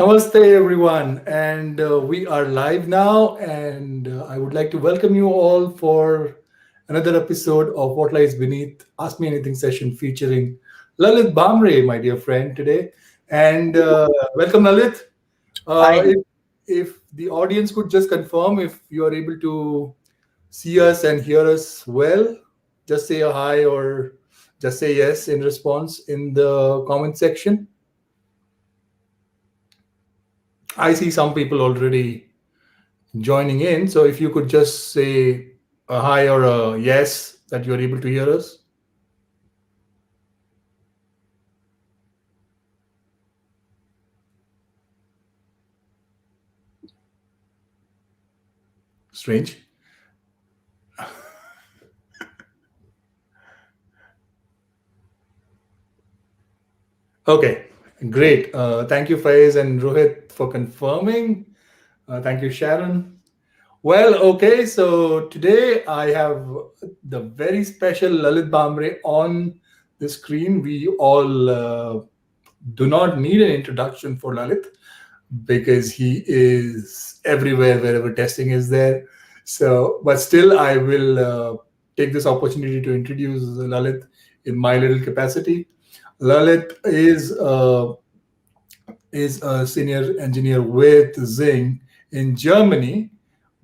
Namaste, everyone, and we are live now. And I would like to welcome you all for another episode of What Lies Beneath Ask Me Anything session featuring Lalit Bhamare, my dear friend, today. And welcome, Lalit. Uh, Hi. if, if the audience could just confirm if you are able to see us and hear us well, just say a hi or just say yes in response in the comment section. I see some people already joining in. So if you could just say a hi or a yes that you're able to hear us. Strange. Okay, great. Thank you, Faiz and Rohit, for confirming. Thank you, Sharon. Well, okay, so today I have the very special Lalit Bhamre on the screen. We all do not need an introduction for Lalit because he is everywhere wherever testing is there. So, but still, I will take this opportunity to introduce Lalit in my little capacity. Lalit is a senior engineer with Zing in Germany.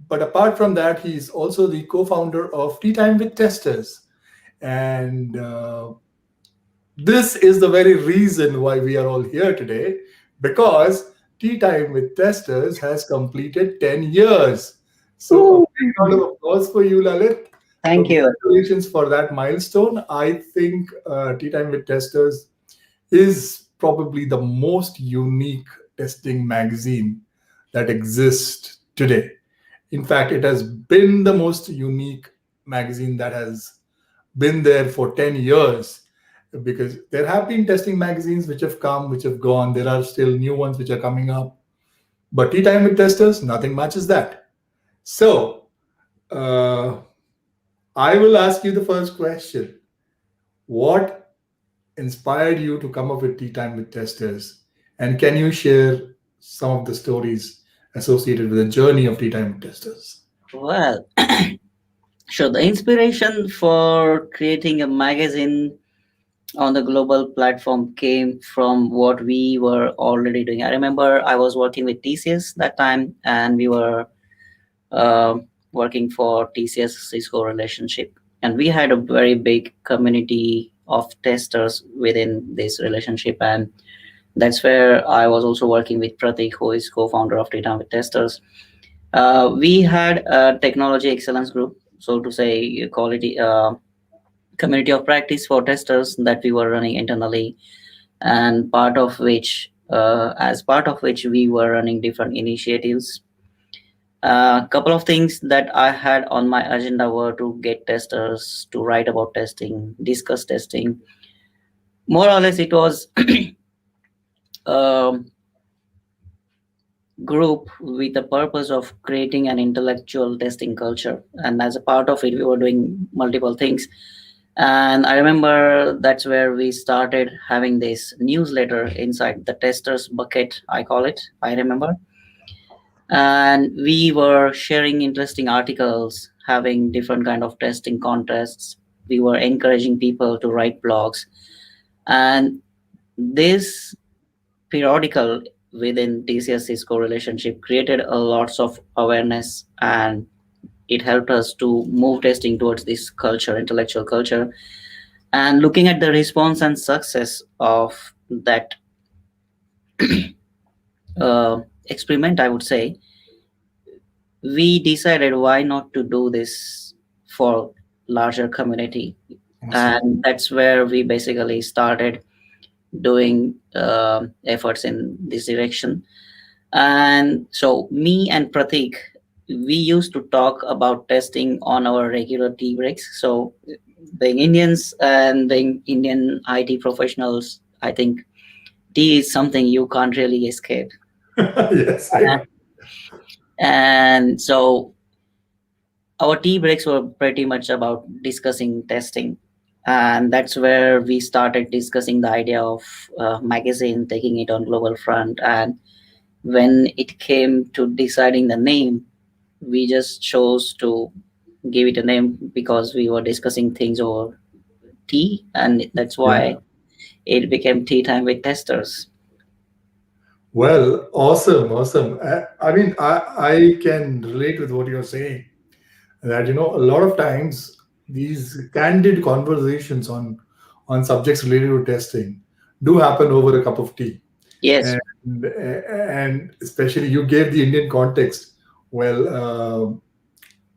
But apart from that, he's also the co-founder of Tea Time with Testers, and this is the very reason why we are all here today, because Tea Time with Testers has completed 10 years. So, a Ooh, big round of applause for you, Lalit. thank you. Congratulations for that milestone. I think Tea Time with Testers is probably the most unique testing magazine that exists today. In fact, it has been the most unique magazine that has been there for 10 years, because there have been testing magazines which have come, which have gone. There are still new ones which are coming up. But Tea Time with Testers, nothing matches that. So, uh, I will ask you the first question. What inspired you to come up with Tea Time with Testers? And can you share some of the stories associated with the journey of Tea Time with Testers? Well, sure. The inspiration for creating a magazine on the global platform came from what we were already doing. I remember I was working with TCS that time, and we were uh, working for TCS Cisco relationship, and we had a very big community of testers within this relationship, and that's where I was also working with Pratik, who is co-founder of Data with Testers. We had a technology excellence group, so to say, quality community of practice for testers that we were running internally, and as part of which, we were running different initiatives. A couple of things that I had on my agenda were to get testers to write about testing, discuss testing. More or less, it was um, group with the purpose of creating an intellectual testing culture, and as a part of it we were doing multiple things. And I remember that's where we started having this newsletter inside the testers bucket, I call it, I remember. And we were sharing interesting articles, having different kind of testing contests. We were encouraging people to write blogs, and this periodical within TCS Cisco relationship created a lots of awareness, and it helped us to move testing towards this culture, intellectual culture. And looking at the response and success of that experiment, I would say, we decided why not to do this for larger community. Awesome. And that's where we basically started doing efforts in this direction. And so, me and Pratik, we used to talk about testing on our regular tea breaks. So, being Indians and being Indian IT professionals, I think tea is something you can't really escape. Yes, I Uh, And so, our tea breaks were pretty much about discussing testing. And that's where we started discussing the idea of magazine, taking it on global front. And when it came to deciding the name, we just chose to give it a name because we were discussing things over tea, and that's Yeah. why it became Tea Time with Testers. Well, awesome, awesome. I mean, I can relate with what you're saying. That a lot of times these candid conversations on subjects related to testing do happen over a cup of tea, Yes. and especially you gave the Indian context. Well,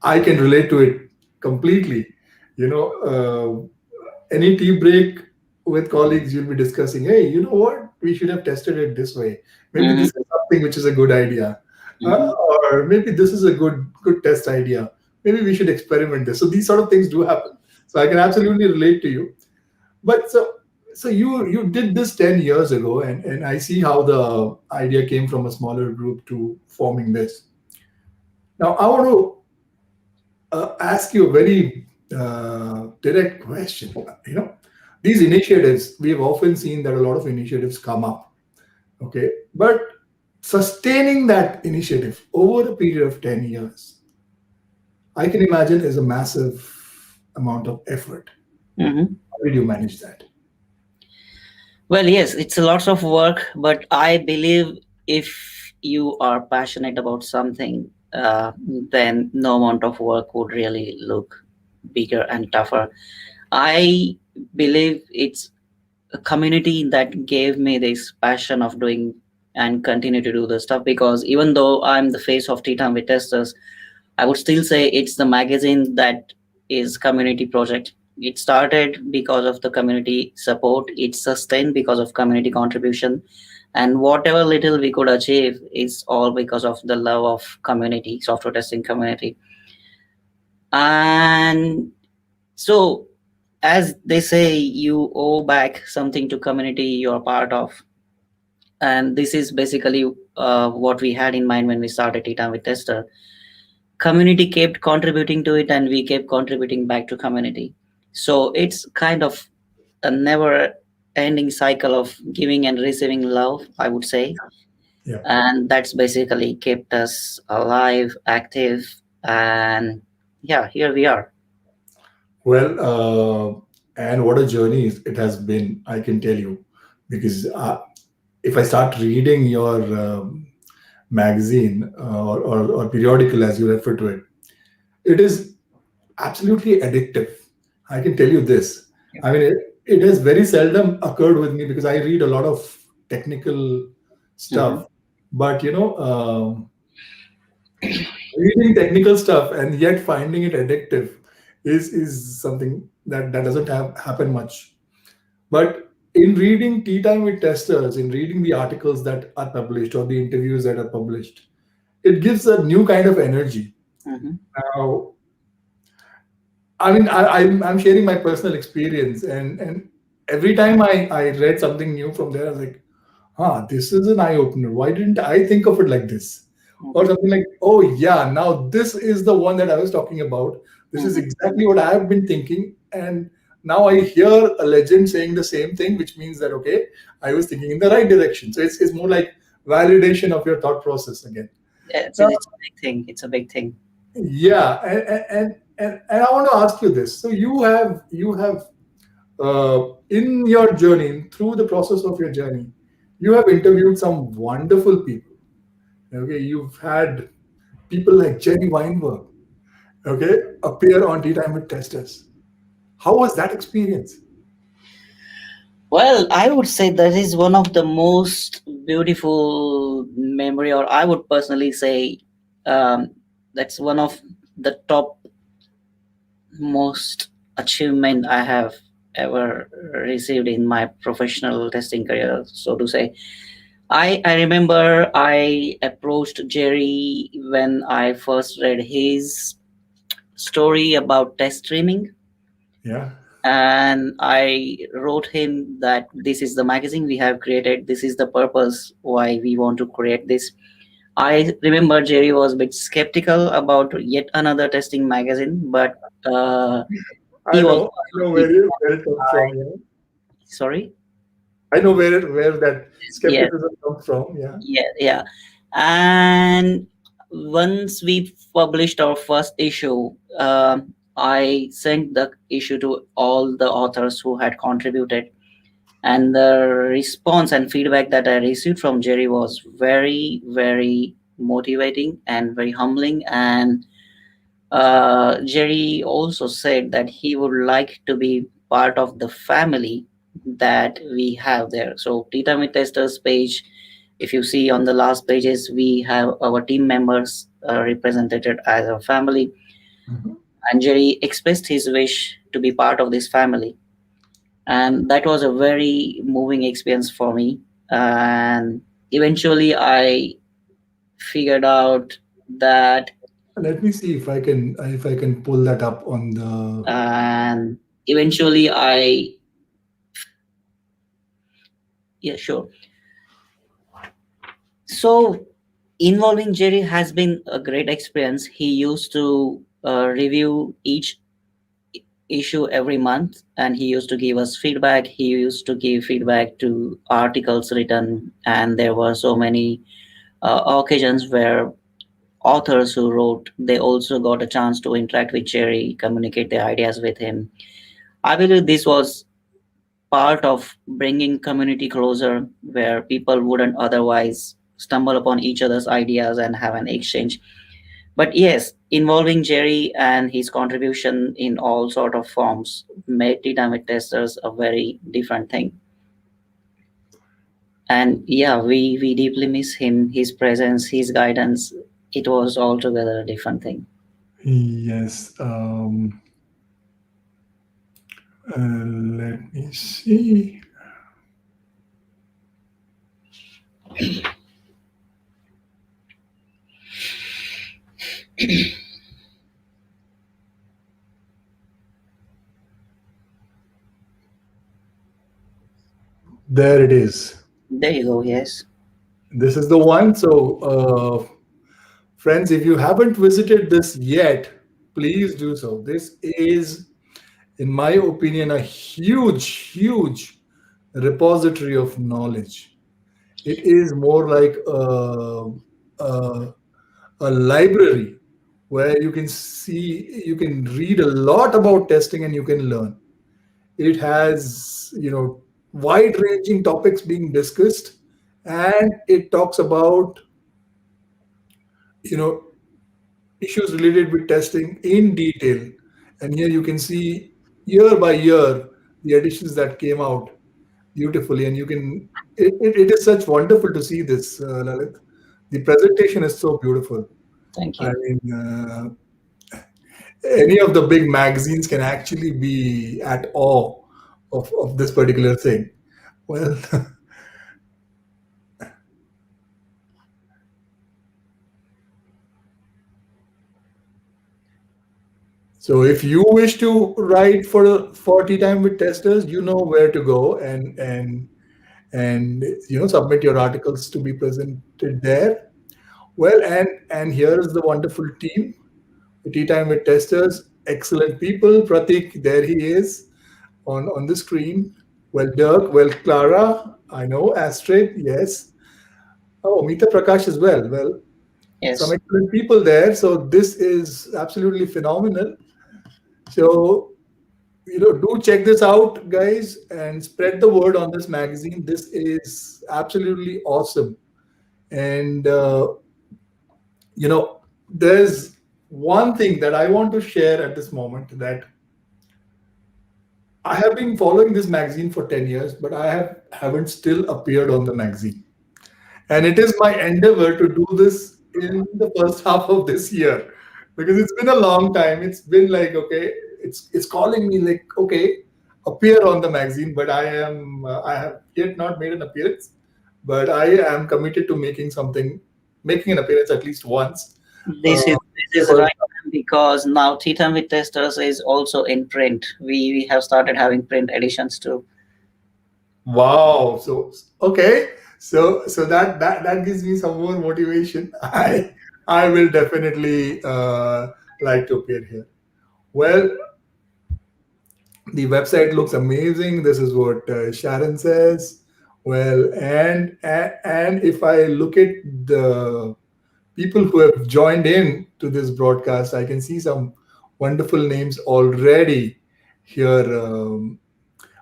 I can relate to it completely. Any tea break with colleagues, you'll be discussing, hey, you know what? We should have tested it this way. Maybe Mm-hmm. this is something which is a good idea, Mm-hmm. or maybe this is a good test idea. Maybe we should experiment this. So these sort of things do happen. So I can absolutely relate to you. But so you did this 10 years ago, and I see how the idea came from a smaller group to forming this. Now I want to ask you a very direct question. These initiatives, we've often seen that a lot of initiatives come up, okay? But sustaining that initiative over a period of 10 years, I can imagine is a massive amount of effort. Mm-hmm. How did you manage that? Well, yes, it's a lot of work, but I believe if you are passionate about something, then no amount of work would really look bigger and tougher. I believe it's a community that gave me this passion of doing and continue to do the stuff, because even though I'm the face of Tea Time with Testers, I would still say it's the magazine that is community project. It started because of the community support. It's sustained because of community contribution, and whatever little we could achieve is all because of the love of community, software testing community. And so, as they say, you owe back something to community you're part of, and this is basically what we had in mind when we started Tea Time with Tester. Community kept contributing to it, and we kept contributing back to community. So it's kind of a never ending cycle of giving and receiving love, I would say. Yeah. And that's basically kept us alive, active, and yeah, here we are. Well, and what a journey it has been, I can tell you, because if I start reading your magazine or periodical, as you refer to it, it is absolutely addictive. I can tell you this. I mean, it has very seldom occurred with me because I read a lot of technical Mhm. stuff. But reading technical stuff and yet finding it addictive is something that doesn't have happen much. But in reading Tea Time with Testers, in reading the articles that are published or the interviews that are published, it gives a new kind of energy. Mhm. Now, I mean, I'm sharing my personal experience, and every time I read something new from there, I was like, this is an eye opener. Why didn't I think of it like this? Or Mhm. something like, oh yeah, now this is the one that I was talking about. This is Mhm. exactly what I have been thinking, and now I hear a legend saying the same thing, which means that okay, I was thinking in the right direction. So it's more like validation of your thought process again. Yeah, it's, Now, it's a big thing. It's a big thing. yeah, and I want to ask you this. So you have in your journey, through the process of your journey, you have interviewed some wonderful people. Okay, you've had people like Jerry Weinberg, okay, appear on Tea Time with Testers. How was that experience? Well, I would say that is one of the most beautiful memory, or I would personally say um, that's one of the top most achievement I have ever received in my professional testing career, so to say. I remember I approached Jerry when I first read his story about test streaming, Yeah. and I wrote him that this is the magazine we have created, this is the purpose why we want to create this. I remember Jerry was a bit skeptical about yet another testing magazine, but he was I know he, where it comes from. Yeah, sorry. I know where that Yes. skepticism comes from. Yeah. Yeah, yeah. And once we published our first issue, I sent the issue to all the authors who had contributed, and the response and feedback that I received from Jerry was very, very motivating and very humbling. And Jerry also said that he would like to be part of the family that we have there. So, Tita Meet Testers page, if you see on the last pages, we have our team members represented as a family. Mhm. And Jerry expressed his wish to be part of this family. And that was a very moving experience for me. And eventually, I figured out that, Let me see if I can pull that up on the. and eventually, yeah, sure. So, involving Jerry has been a great experience. He used to review each issue every month, and he used to give us feedback. He used to give feedback to articles written, and there were so many occasions where authors who wrote, they also got a chance to interact with Jerry, communicate their ideas with him. I believe this was part of bringing community closer, where people wouldn't otherwise stumble upon each other's ideas and have an exchange. But yes, involving Jerry and his contribution in all sort of forms made dynamic testers a very different thing. And yeah, we deeply miss him, his presence, his guidance. It was altogether a different thing. Yes. Let me see. There it is. There you go. Yes. This is the one. So, friends, if you haven't visited this yet, please do so. This is, in my opinion, a huge, huge repository of knowledge. It is more like a, a library where you can read a lot about testing and you can learn. It has, wide ranging topics being discussed, and it talks about, you know, issues related with testing in detail. And here you can see year by year the additions that came out beautifully. And it is such wonderful to see this, Lalit. The presentation is so beautiful. Thank I you. mean, any of the big magazines can actually be at awe of this particular thing. Well, so if you wish to write for Tea Time with Testers, you know where to go, and submit your articles to be presented there. Well, and here is the wonderful team, Tea Time with Testers, excellent people. Pratik, there he is on the screen. Well, Dirk, well, Clara, I know, Astrid, yes. Oh, Meeta Prakash as well. Well, some Yes. excellent people there. So this is absolutely phenomenal. So, do check this out, guys, and spread the word on this magazine. This is absolutely awesome. And, there's one thing that I want to share at this moment, that I have been following this magazine for 10 years, but haven't still appeared on the magazine. And it is my endeavor to do this in the first half of this year, because it's been a long time. It's been like, okay, it's calling me like, okay, appear on the magazine, but I have yet not made an appearance, but I am committed to making an appearance at least once. This is In this the is first right because now Titan with Testers is also in print. We have started having print editions too. Wow. So okay. So that gives me some more motivation. I will definitely like to appear here. Well, the website looks amazing. This is what Sharon says. Well, and if I look at the people who have joined in to this broadcast, I can see some wonderful names already here.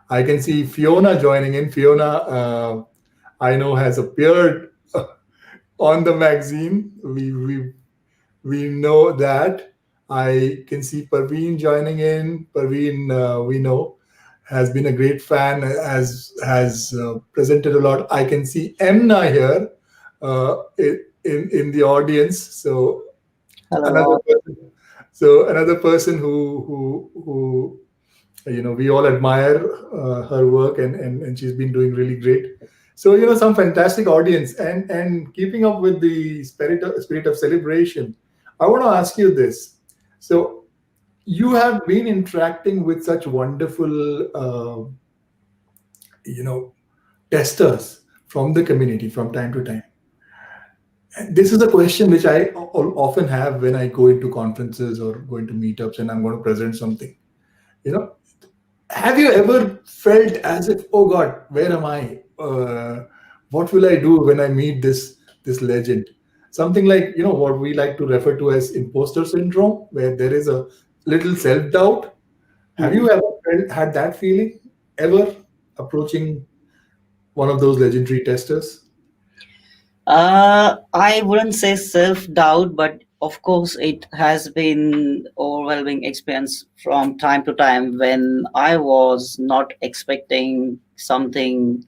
I can see Fiona joining in. Fiona, I know, has appeared on the magazine. We know that. I can see Parveen joining in. Parveen, we know, has been a great fan, has presented a lot. I can see Emna here in the audience. Another Hello. person, so another person who we all admire her work, and she's been doing really great. So some fantastic audience, and keeping up with the spirit of celebration. I want to ask you this. So you have been interacting with such wonderful you know testers from the community from time to time. And this is a question which I often have when I go into conferences or go into meetups and I'm going to present something. you know Have you ever felt as if, oh God, where am I? What will I do when I meet this legend? Something like what we like to refer to as imposter syndrome, where there is a little self doubt. Have Mhm. you ever had that feeling ever approaching one of those legendary testers? I wouldn't say self doubt, but of course, it has been overwhelming experience from time to time when I was not expecting something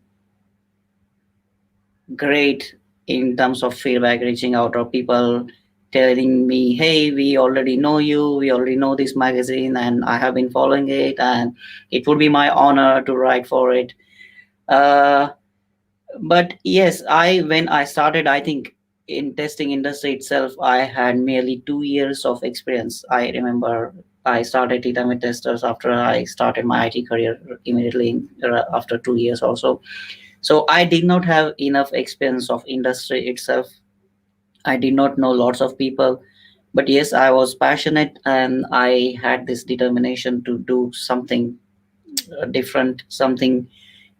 great in terms of feedback, reaching out or people telling me, "Hey, we already know you. We already know this magazine, and I have been following it, and it would be my honor to write for it." Uh, but yes, I when I started, I think in testing industry itself, I had merely 2 years of experience. I remember I started Titanic testers after I started my IT career immediately after 2 years also. So I did not have enough experience of industry itself. I did not know lots of people, but yes, I was passionate and I had this determination to do something different, something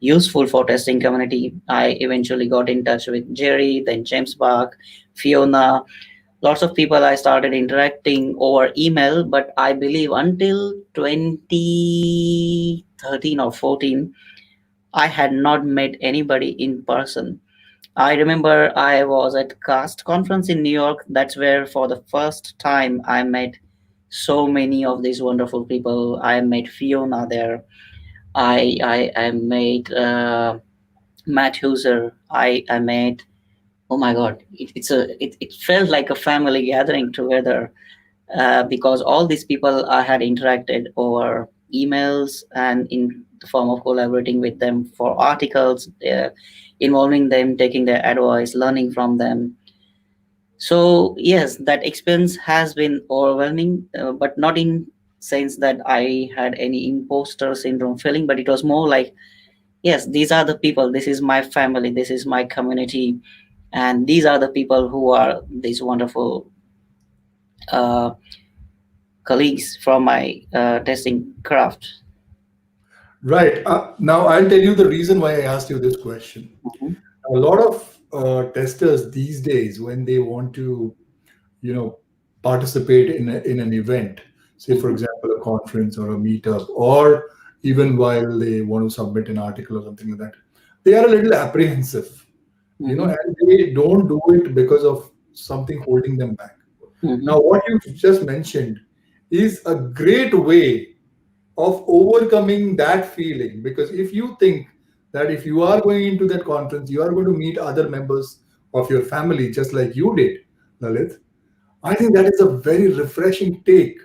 useful for testing community. I eventually got in touch with Jerry, then James Bach, Fiona, lots of people I started interacting over email, but I believe until 2013 or 14, I had not met anybody in person. I remember I was at Cast conference in New York. That's where for the first time I met so many of these wonderful people. I met Fiona there. I met Matt Huser. I met, oh my god, it felt like a family gathering together because all these people I had interacted over emails and in the form of collaborating with them for articles, involving them, taking their advice, learning from them. So yes, that experience has been overwhelming, but not in sense that I had any imposter syndrome feeling, but it was more like, yes, these are the people, this is my family, this is my community, and these are the people who are these wonderful uh, colleagues from my testing craft. Right. Now I'll tell you the reason why I asked you this question. Mhm, A lot of testers these days, when they want to participate in an event, say for mhm, example a conference or a meetup, or even while they want to submit an article or something like that, they are a little apprehensive, mhm, and they don't do it because of something holding them back. mhm. Now what you just mentioned is a great way of overcoming that feeling, because if you think that if you are going into that conference, you are going to meet other members of your family just like you did, Lalit. I think that is a very refreshing take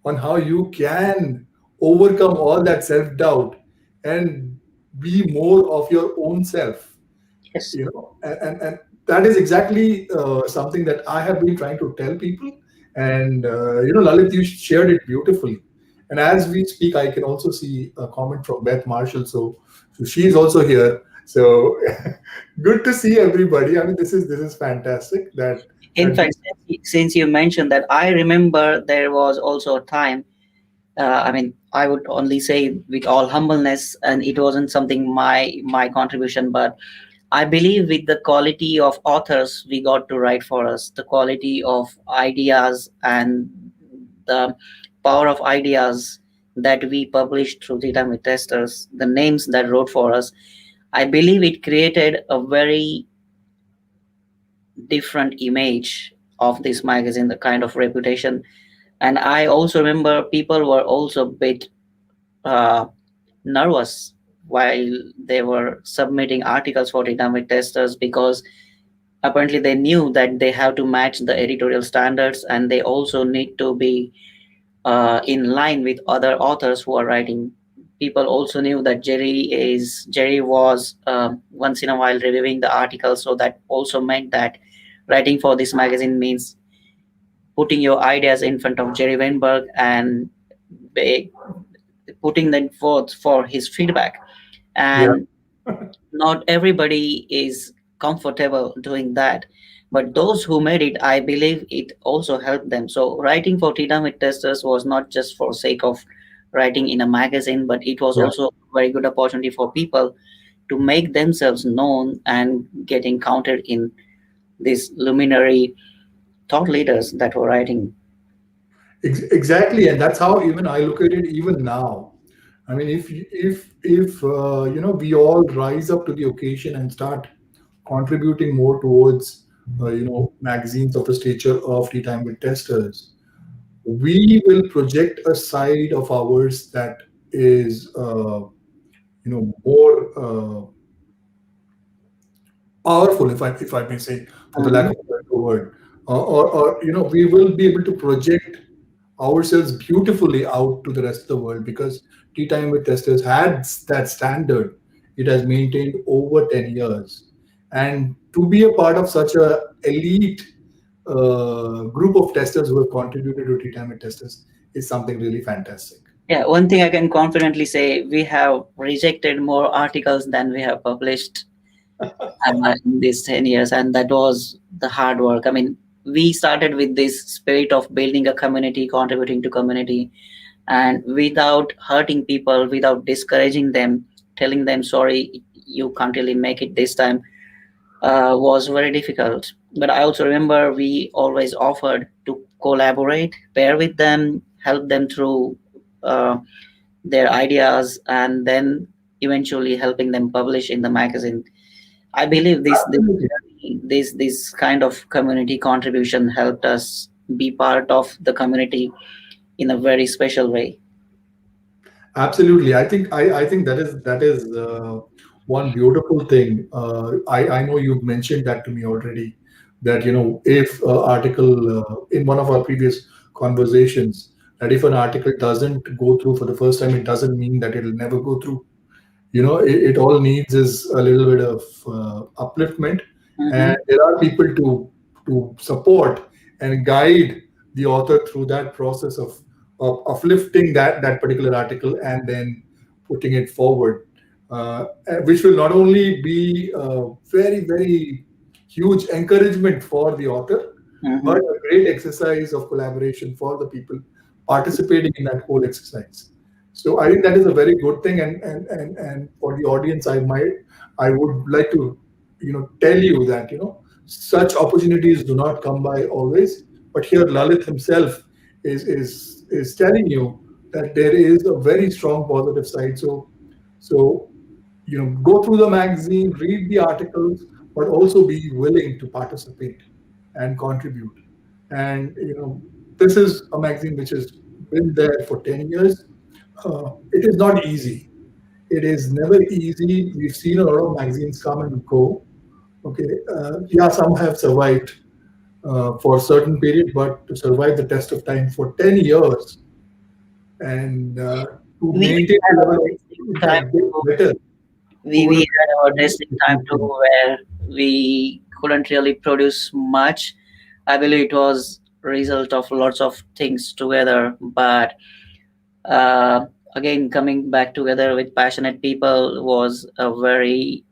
on how you can overcome all that self doubt and be more of your own self. Yes. And that is exactly something that I have been trying to tell people. And Lalit, you shared it beautifully. And as we speak, I can also see a comment from Beth Marshall. So she's also here. So good to see everybody. I mean, this is fantastic In that fact, since you mentioned that, I remember there was also a time I mean, I would only say with all humbleness, and it wasn't something my contribution, but I believe with the quality of authors we got to write for us, the quality of ideas and the power of ideas that we published through Data with Testers, the names that wrote for us, I believe it created a very different image of this magazine, the kind of reputation. And I also remember people were also a bit uh, nervous while they were submitting articles for dynamic testers, because apparently they knew that they have to match the editorial standards, and they also need to be in line with other authors who are writing. People also knew that Jerry was once in a while reviewing the article, so that also meant that writing for this magazine means putting your ideas in front of Jerry Weinberg and be- putting them forth for his feedback. Yeah. And not everybody is comfortable doing that, but those who made it, I believe it also helped them. So writing for Tita testers was not just for sake of writing in a magazine, but it was Yeah. also a very good opportunity for people to make themselves known and getting counted in these luminary thought leaders that were writing. Exactly, and that's how even I look at it even now. I mean, if we all rise up to the occasion and start contributing more towards magazines of the stature of Tea Time with Testers, we will project a side of ours that is more powerful, if I may say, for the lack Mhm. of a better word, or we will be able to project ourselves beautifully out to the rest of the world, because Tea Time with Testers had that standard. It has maintained over 10 years, and to be a part of such a elite group of testers who have contributed to Tea Time with Testers is something really fantastic. Yeah, one thing I can confidently say, we have rejected more articles than we have published in these 10 years, and that was the hard work. I mean, we started with this spirit of building a community, contributing to community, and without hurting people, without discouraging them, telling them, sorry, you can't really make it this time, was very difficult. But I also remember we always offered to collaborate, pair with them, help them through uh, their ideas, and then eventually helping them publish in the magazine. I believe Absolutely. this kind of community contribution helped us be part of the community in a very special way. Absolutely. I think that is one beautiful thing. I know you've mentioned that to me already. That if article in one of our previous conversations, that if an article doesn't go through for the first time, it doesn't mean that it'll never go through. It all needs is a little bit of upliftment, and Mm-hmm. there are people to support and guide the author through that process of uplifting that particular article and then putting it forward, which will not only be a very very huge encouragement for the author, but Mm-hmm. a great exercise of collaboration for the people participating in that whole exercise. So I think that is a very good thing, and for the audience, I would like to tell you that such opportunities do not come by always. But here Lalit himself is telling you that there is a very strong positive side. So go through the magazine, read the articles, but also be willing to participate and contribute. And this is a magazine which has been there for 10 years. It is not easy. It is never easy. We've seen a lot of magazines come and go. Okay, yeah, some have survived for a certain period, but to survive the test of time for 10 years and to We maintain had the our level of, testing in time fact, get to better we over a had period of our time testing is a time huge too, thing. where we couldn't really produce much. I believe it was a result of lots of things together, but uh, again, coming back together with passionate people was a very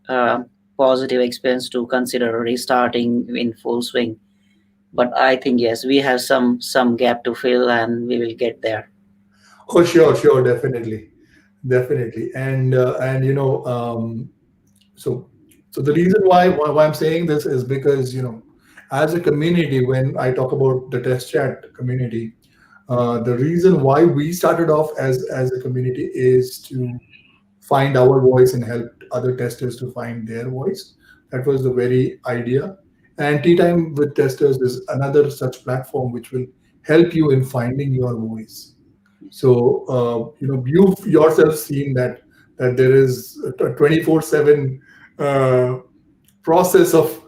positive experience to consider restarting in full swing. But I think yes, we have some gap to fill, and we will get there. Oh, sure, sure, definitely, definitely, and so so the reason why I'm saying this is because as a community, when I talk about the test chat community, the reason why we started off as a community is to find our voice and help other testers to find their voice. That was the very idea. And Tea Time with Testers is another such platform which will help you in finding your voice. So you've yourself seen that there is a 24/7 uh, process of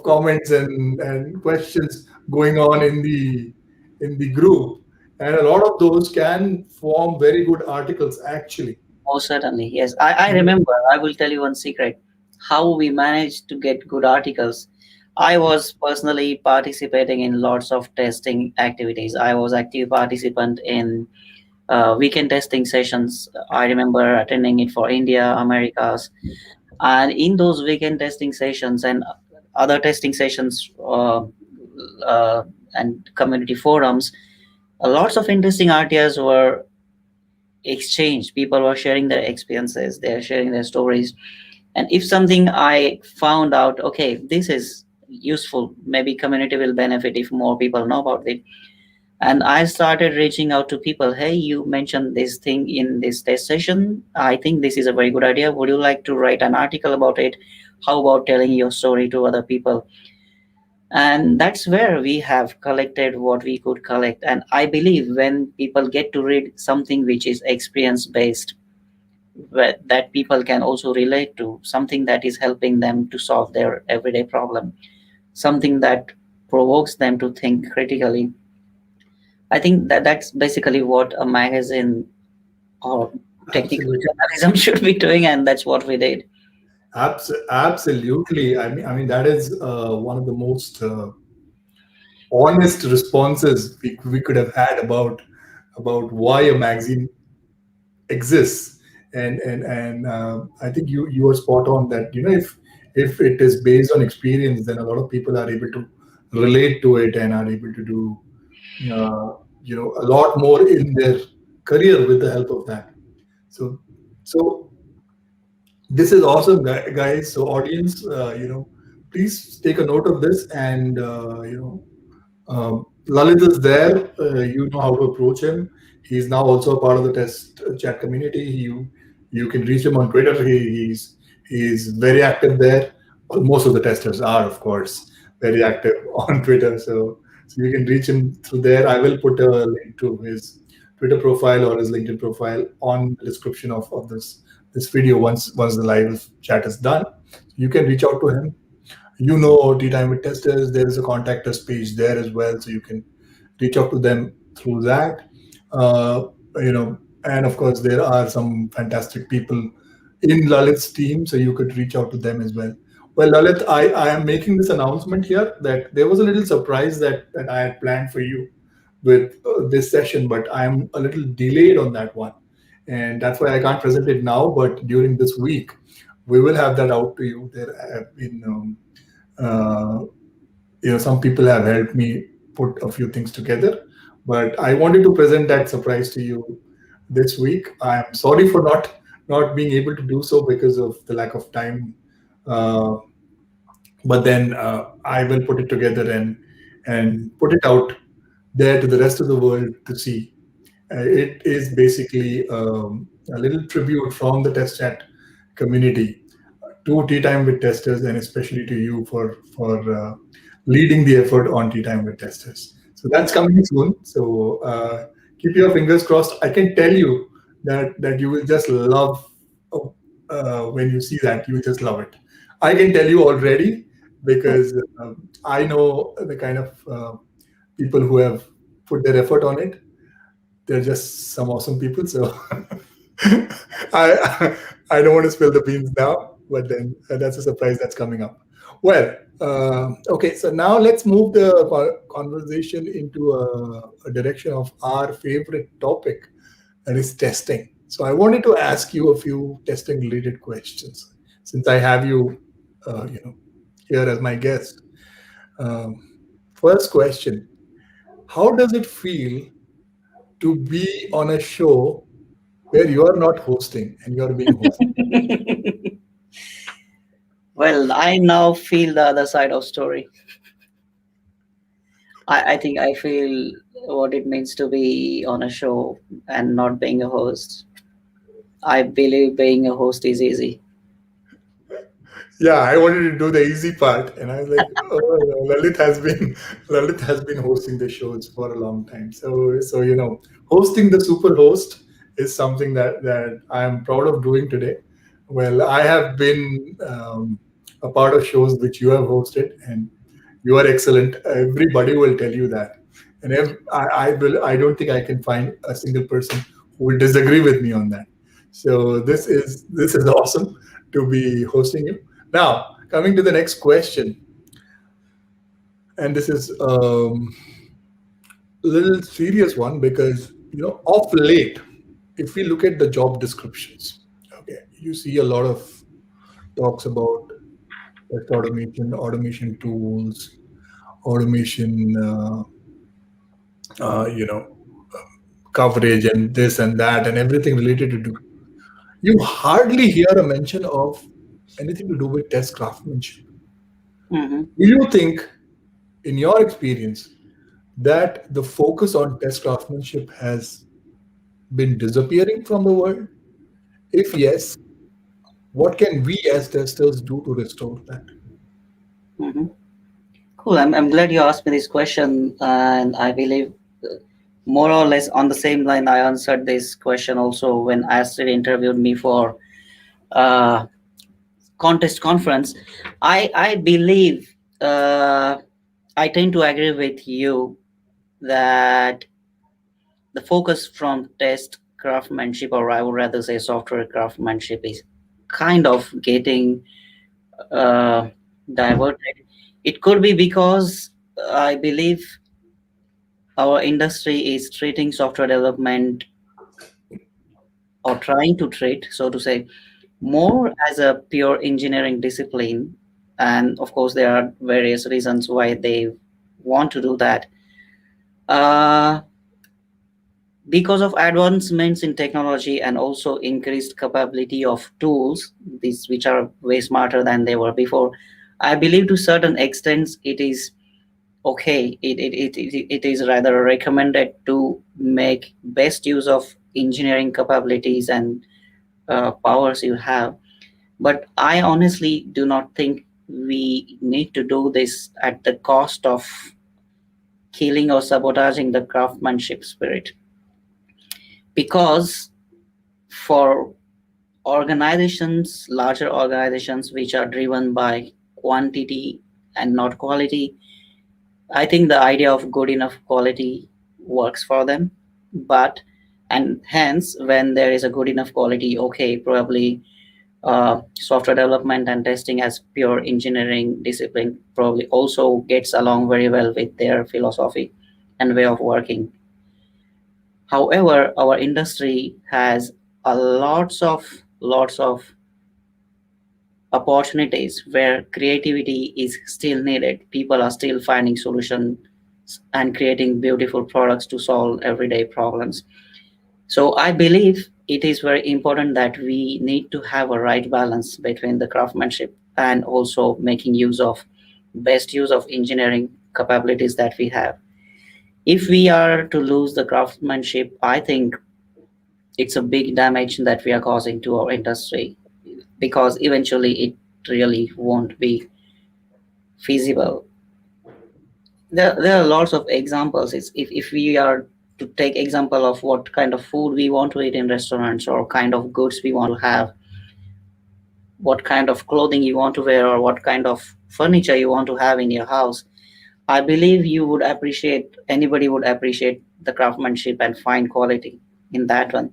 comments and questions going on in the group, and a lot of those can form very good articles actually. Oh, certainly. Yes. I remember. I will tell you one secret how we managed to get good articles. I was personally participating in lots of testing activities. I was active participant in weekend testing sessions. I remember attending it for India, Americas, and in those weekend testing sessions and other testing sessions uh, and community forums, lots of interesting ideas were exchanged. People were sharing their experiences, they're sharing their stories. And if something I found out, okay, this is useful, maybe community will benefit if more people know about it. And I started reaching out to people. Hey, you mentioned this thing in this test session. I think this is a very good idea. Would you like to write an article about it? How about telling your story to other people? And that's where we have collected what we could collect. And I believe when people get to read something which is experience based, that people can also relate to, something that is helping them to solve their everyday problem, something that provokes them to think critically. I think that that's basically what a magazine or technical Absolutely. journalism should be doing, and that's what we did. Absolutely. I mean that is one of the most honest responses we could have had about why a magazine exists. And I think you are spot on that if it is based on experience, then a lot of people are able to relate to it and are able to do a lot more in their career with the help of that. So so this is awesome, guys. So audience, please take a note of this, and Lalit is there. You know how to approach him. He's now also a part of the test chat community. You can reach him on Twitter. He's very active there. Well, most of the testers are, of course, very active on Twitter. So you can reach him through there. I will put a link to his Twitter profile or his LinkedIn profile on the description of this video once the live chat is done. You can reach out to him. Tea Time with Testers, there is a contact us page there as well, so you can reach out to them through that. Uh, and of course, there are some fantastic people in Lalit's team, so you could reach out to them as well. Well, Lalit, I am making this announcement here that there was a little surprise that I had planned for you with this session, but I'm a little delayed on that one. And that's why I can't present it now, but during this week, we will have that out to you. There have been uh, some people have helped me put a few things together, but I wanted to present that surprise to you this week. I'm sorry for not being able to do so because of the lack of time, uh, but then I will put it together and put it out there to the rest of the world to see. It is basically a little tribute from the test chat community to Tea Time with Testers, and especially to you for leading the effort on Tea Time with Testers. So that's coming soon. So keep your fingers crossed. I can tell you that you will just love when you see that. You will just love it. I can tell you already because I know the kind of people who have put their effort on it. They're just some awesome people. So I I don't want to spill the beans now, but then that's a surprise that's coming up. Well, okay, so now let's move the conversation into a direction of our favorite topic, that is testing. So I wanted to ask you a few testing related questions since I have you, here as my guest. Um, First question: how does it feel to be on a show where you are not hosting and you are being hosted? Well, I now feel the other side of story. I think I feel what it means to be on a show and not being a host. I believe being a host is easy. Yeah, I wanted to do the easy part, and I was like, oh, Lalit has been Lalit has been hosting the shows for a long time. So hosting the super host is something that I am proud of doing today. Well, I have been a part of shows which you have hosted, and you are excellent. Everybody will tell you that, and I don't think I can find a single person who will disagree with me on that. So this is awesome to be hosting you. Now, coming to the next question, and this is a little serious one because of late, if we look at the job descriptions, okay, you see a lot of talks about test automation, automation tools, automation, coverage, and this and that, and everything related to do. You hardly hear a mention of anything to do with test craftsmanship. Hmm. Do you think, in your experience, that the focus on test craftsmanship has been disappearing from the world? If yes, what can we as testers do to restore that? Hmm. Cool. I'm glad you asked me this question, and I believe more or less on the same line I answered this question also when Astrid interviewed me for uh, contest conference. I believe I tend to agree with you that the focus from test craftsmanship, or I would rather say software craftsmanship, is kind of getting uh, diverted. It could be because I believe our industry is treating software development, or trying to treat, so to say, more as a pure engineering discipline. And of course, there are various reasons why they want to do that. Uh, because of advancements in technology and also increased capability of tools, these which are way smarter than they were before, I believe to certain extents it is okay. It is rather recommended to make best use of engineering capabilities and powers you have. But I honestly do not think we need to do this at the cost of killing or sabotaging the craftsmanship spirit. Because for organizations, larger organizations which are driven by quantity and not quality, I think the idea of good enough quality works for them. But, and hence, when there is a good enough quality, okay, probably software development and testing as pure engineering discipline probably also gets along very well with their philosophy and way of working. However, our industry has a lots of opportunities where creativity is still needed. People are still finding solutions and creating beautiful products to solve everyday problems. So I believe it is very important that we need to have a right balance between the craftsmanship and also making use of best use of engineering capabilities that we have. If we are to lose the craftsmanship, I think it's a big damage that we are causing to our industry, because eventually it really won't be feasible. There are lots of examples. If we are to take example of what kind of food we want to eat in restaurants, or kind of goods we want to have, what kind of clothing you want to wear, or what kind of furniture you want to have in your house, I believe you would appreciate, anybody would appreciate the craftsmanship and fine quality in that one.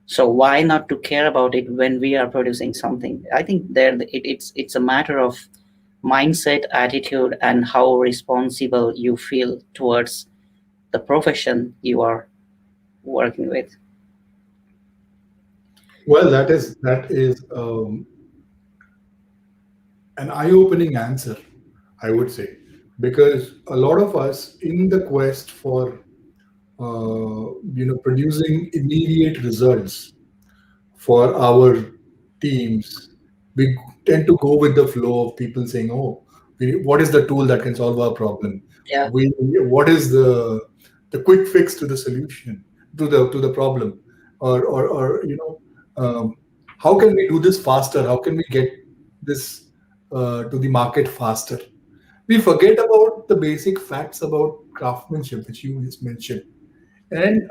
So why not to care about it when we are producing something? I think it's a matter of mindset, attitude, and how responsible you feel towards the profession you are working with. Well, that is an eye-opening answer, I would say, because a lot of us, in the quest for producing immediate results for our teams. We tend to go with the flow of people saying, "Oh, what is the tool that can solve our problem? Yeah. What is the quick fix to the solution to the problem, or how can we do this faster? How can we get this to the market faster?" We forget about the basic facts about craftsmanship, which you just mentioned. And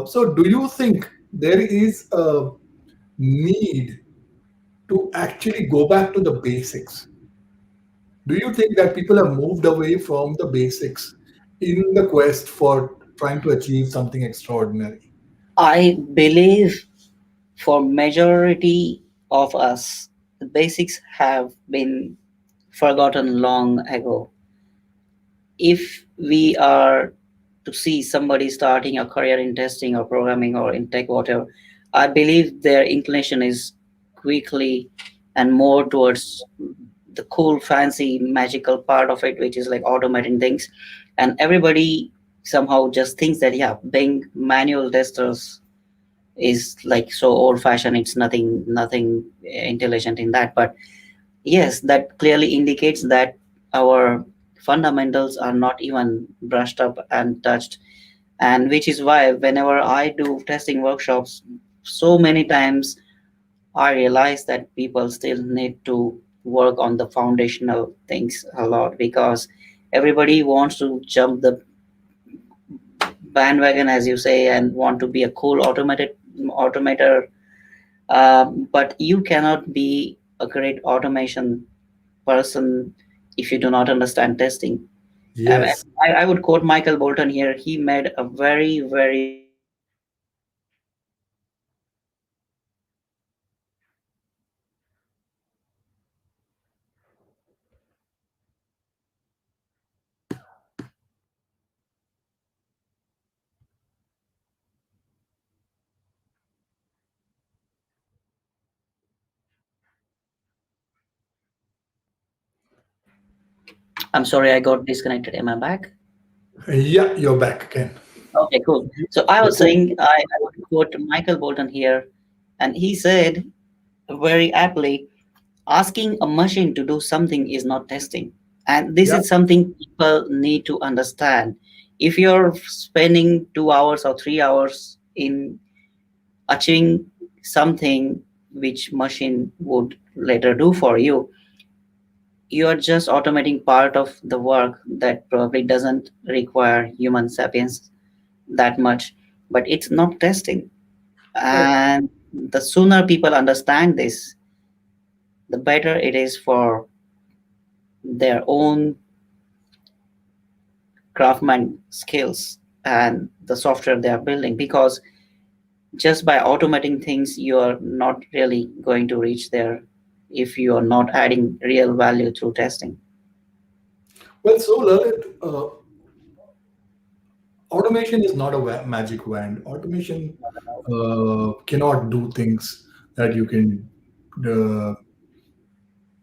so, do you think there is a need to actually go back to the basics? Do you think that people have moved away from the basics in the quest for trying to achieve something extraordinary? I believe for majority of us, the basics have been forgotten long ago. If we are to see somebody starting a career in testing or programming or in tech, whatever, I believe their inclination is quickly and more towards the cool, fancy, magical part of it, which is like automating things. And everybody somehow just thinks that, yeah, being manual testers is like so old fashioned. It's nothing intelligent in that. But yes, that clearly indicates that our fundamentals are not even brushed up and touched, and which is why whenever I do testing workshops, so many times I realize that people still need to work on the foundational things a lot, because everybody wants to jump the bandwagon, as you say, and want to be a cool automated automator. But you cannot be a great automation person if you do not understand testing. And Yes. I would quote Michael Bolton here. He made a very, very beautiful statement that I'm sorry, I got disconnected. Am I back? Yeah, you're back again. Okay, cool. So I was Before, saying I would quote Michael Bolton here, and he said very aptly, asking a machine to do something is not testing. And this yeah, is something people need to understand. If you're spending 2 hours or 3 hours in achieving something which machine would later do for you, you are just automating part of the work that probably doesn't require human sapiens that much, but it's not testing. correct. And the sooner people understand this, the better it is for their own craftsman skills and the software they are building, because just by automating things you are not really going to reach there if you are not adding real value through testing. Well, so Lalit, automation is not a magic wand. Automation cannot do things that you can, uh,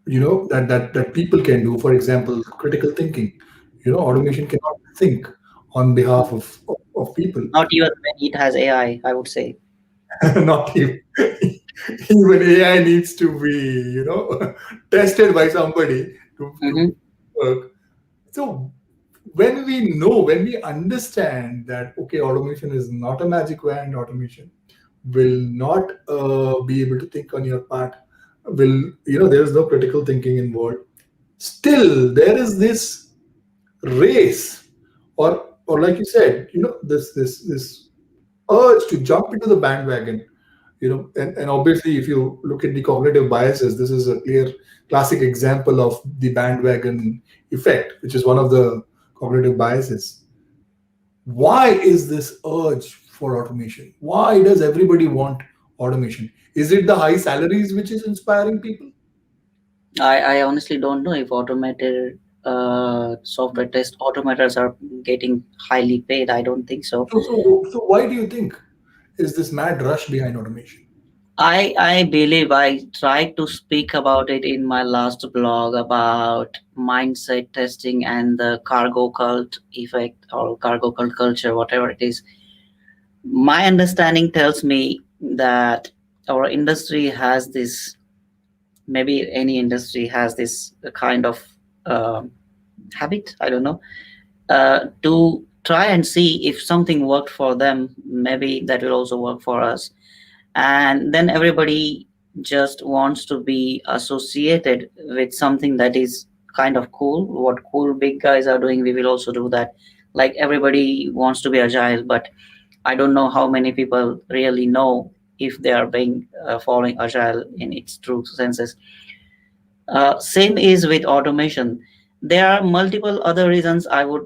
that people can do. For example, critical thinking. Automation cannot think on behalf of people. Not even when it has AI, I would say. Not even AI needs to be, tested by somebody to Hmm. work. So when we understand that, okay, automation is not a magic wand, automation will not be able to think on your part, there is no critical thinking involved. Still, there is this race, or like you said, this urge to jump into the bandwagon. And obviously, if you look at the cognitive biases, this is a clear classic example of the bandwagon effect, which is one of the cognitive biases. Why is this urge for automation? Why does everybody want automation? Is it the high salaries which is inspiring people? I honestly don't know if automated software test automators are getting highly paid. I don't think so. So why do you think is this mad rush behind automation? I believe I tried to speak about it in my last blog about mindset testing and the cargo cult effect or cargo cult culture, whatever it is. My understanding tells me that our industry has this, maybe any industry has this kind of uh, habit, I don't know, to try and see if something worked for them, maybe that will also work for us. And then everybody just wants to be associated with something that is kind of cool. What cool big guys are doing, we will also do that. Like everybody wants to be agile, but I don't know how many people really know if they are being following agile in its true senses. Same is with automation. There are multiple other reasons I would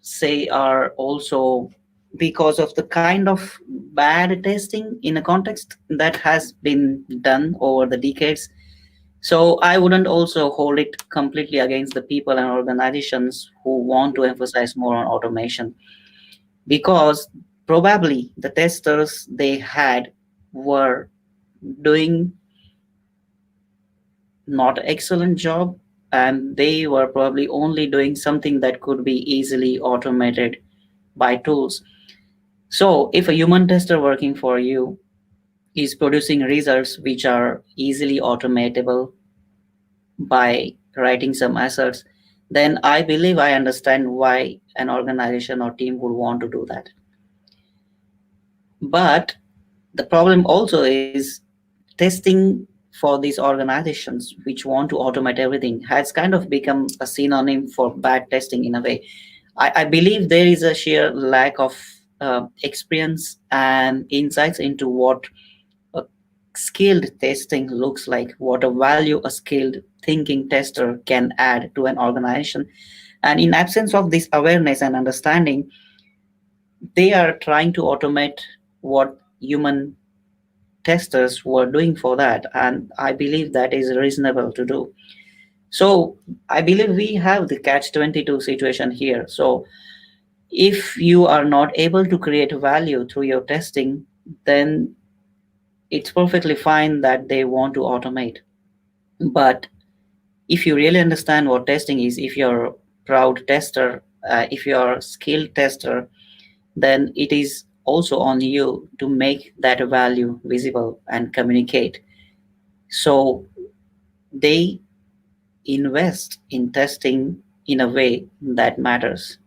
say are also because of the kind of bad testing in a context that has been done over the decades. So I wouldn't also hold it completely against the people and organizations who want to emphasize more on automation, because probably the testers they had were doing not excellent job, and they were probably only doing something that could be easily automated by tools. So if a human tester working for you is producing results which are easily automatable by writing some assets, then I believe I understand why an organization or team would want to do that. But the problem also is testing for these organizations which want to automate everything has kind of become a synonym for bad testing in a way. I believe there is a sheer lack of experience and insights into what a skilled testing looks like, what a value a skilled thinking tester can add to an organization. And in absence of this awareness and understanding, they are trying to automate what human testers were doing for that. And I believe that is reasonable to do. So I believe we have the catch 22 situation here. So if you are not able to create value through your testing, then it's perfectly fine that they want to automate. But if you really understand what testing is, if you're a proud tester, if you're a skilled tester, then it is also on you to make that value visible and communicate. So they invest in testing in a way that matters.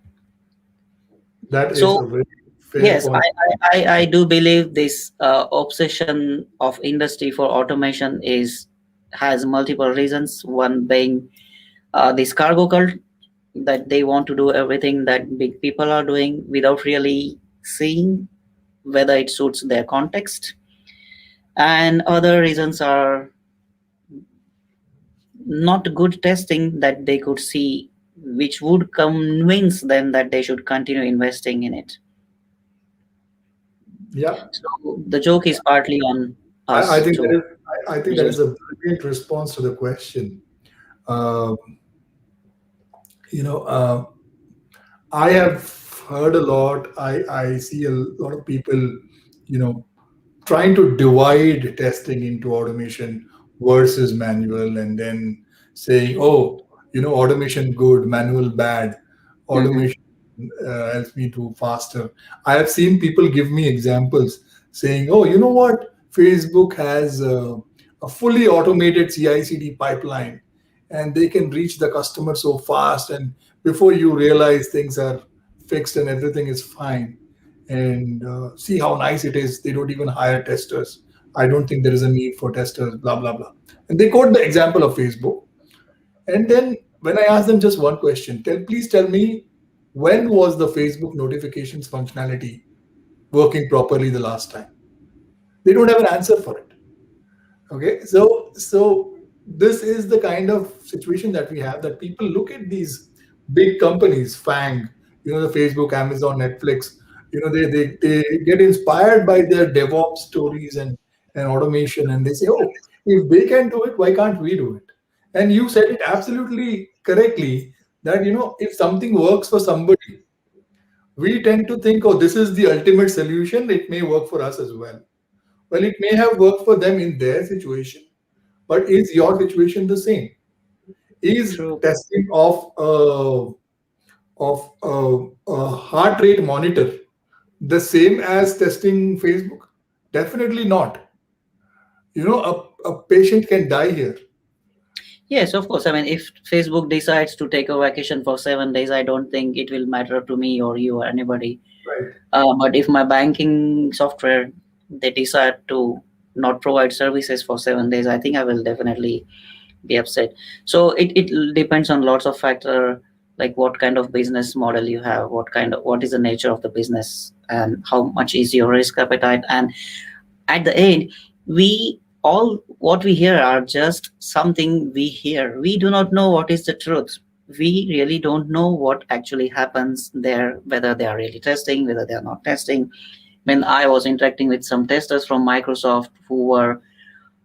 That is a So very fair yes, point. I do believe this obsession of industry for automation is has multiple reasons. One being this cargo cult, that they want to do everything that big people are doing without really seeing whether it suits their context. And other reasons are not good testing that they could see, which would convince them that they should continue investing in it. Yeah, So the joke is partly on I us think that to is. I think that reduce. is a brilliant response to the question. Um, you know, I have heard a lot. I see a lot of people, you know, trying to divide testing into automation versus manual, and then saying, oh, automation good, manual bad. Mhm. Automation helps me to faster. I have seen people give me examples saying, oh, you know what, Facebook has a fully automated CI/CD pipeline, and they can reach the customer so fast, and before you realize, things are fixed and everything is fine. And see how nice it is, they don't even hire testers. I don't think there is a need for testers, blah blah blah. And they quote the example of Facebook. And then when I ask them just one question, please tell me, when was the Facebook notifications functionality working properly the last time? They don't have an answer for it. Okay, so this is the kind of situation that we have, that people look at these big companies, FANG, the Facebook, Amazon, Netflix, they get inspired by their DevOps stories and automation, and they say, oh, if they can do it, why can't we do it? And you said it absolutely correctly, that if something works for somebody, we tend to think, oh, this is the ultimate solution, it may work for us as well. Well, it may have worked for them in their situation, but is your situation the same? Is True. testing of a heart rate monitor the same as testing Facebook? Definitely not. A patient can die here. Yes, of course. I mean, if Facebook decides to take a vacation for 7 days, I don't think it will matter to me or you or anybody. Right. But if my banking software they decide to not provide services for 7 days, I think I will definitely be upset. So it depends on lots of factor, like what kind of business model you have, what is the nature of the business, and how much is your risk appetite. And at the end, we all what we hear are just something we hear. We do not know what is the truth. We really don't know what actually happens there, whether they are really testing, whether they are not testing. When I was interacting with some testers from Microsoft who were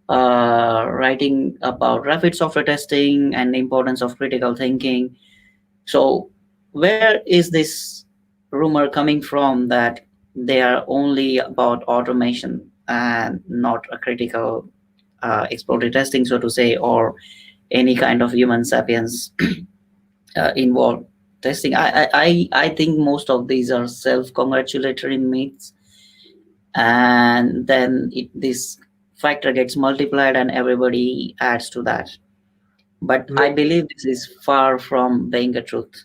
writing about rapid software testing and the importance of critical thinking. So, where is this rumor coming from that they are only about automation and not a critical exploratory testing, so to say, or any kind of human sapiens involved testing? I think most of these are self-congratulatory myths, and then this factor gets multiplied and everybody adds to that. But I believe this is far from being a truth.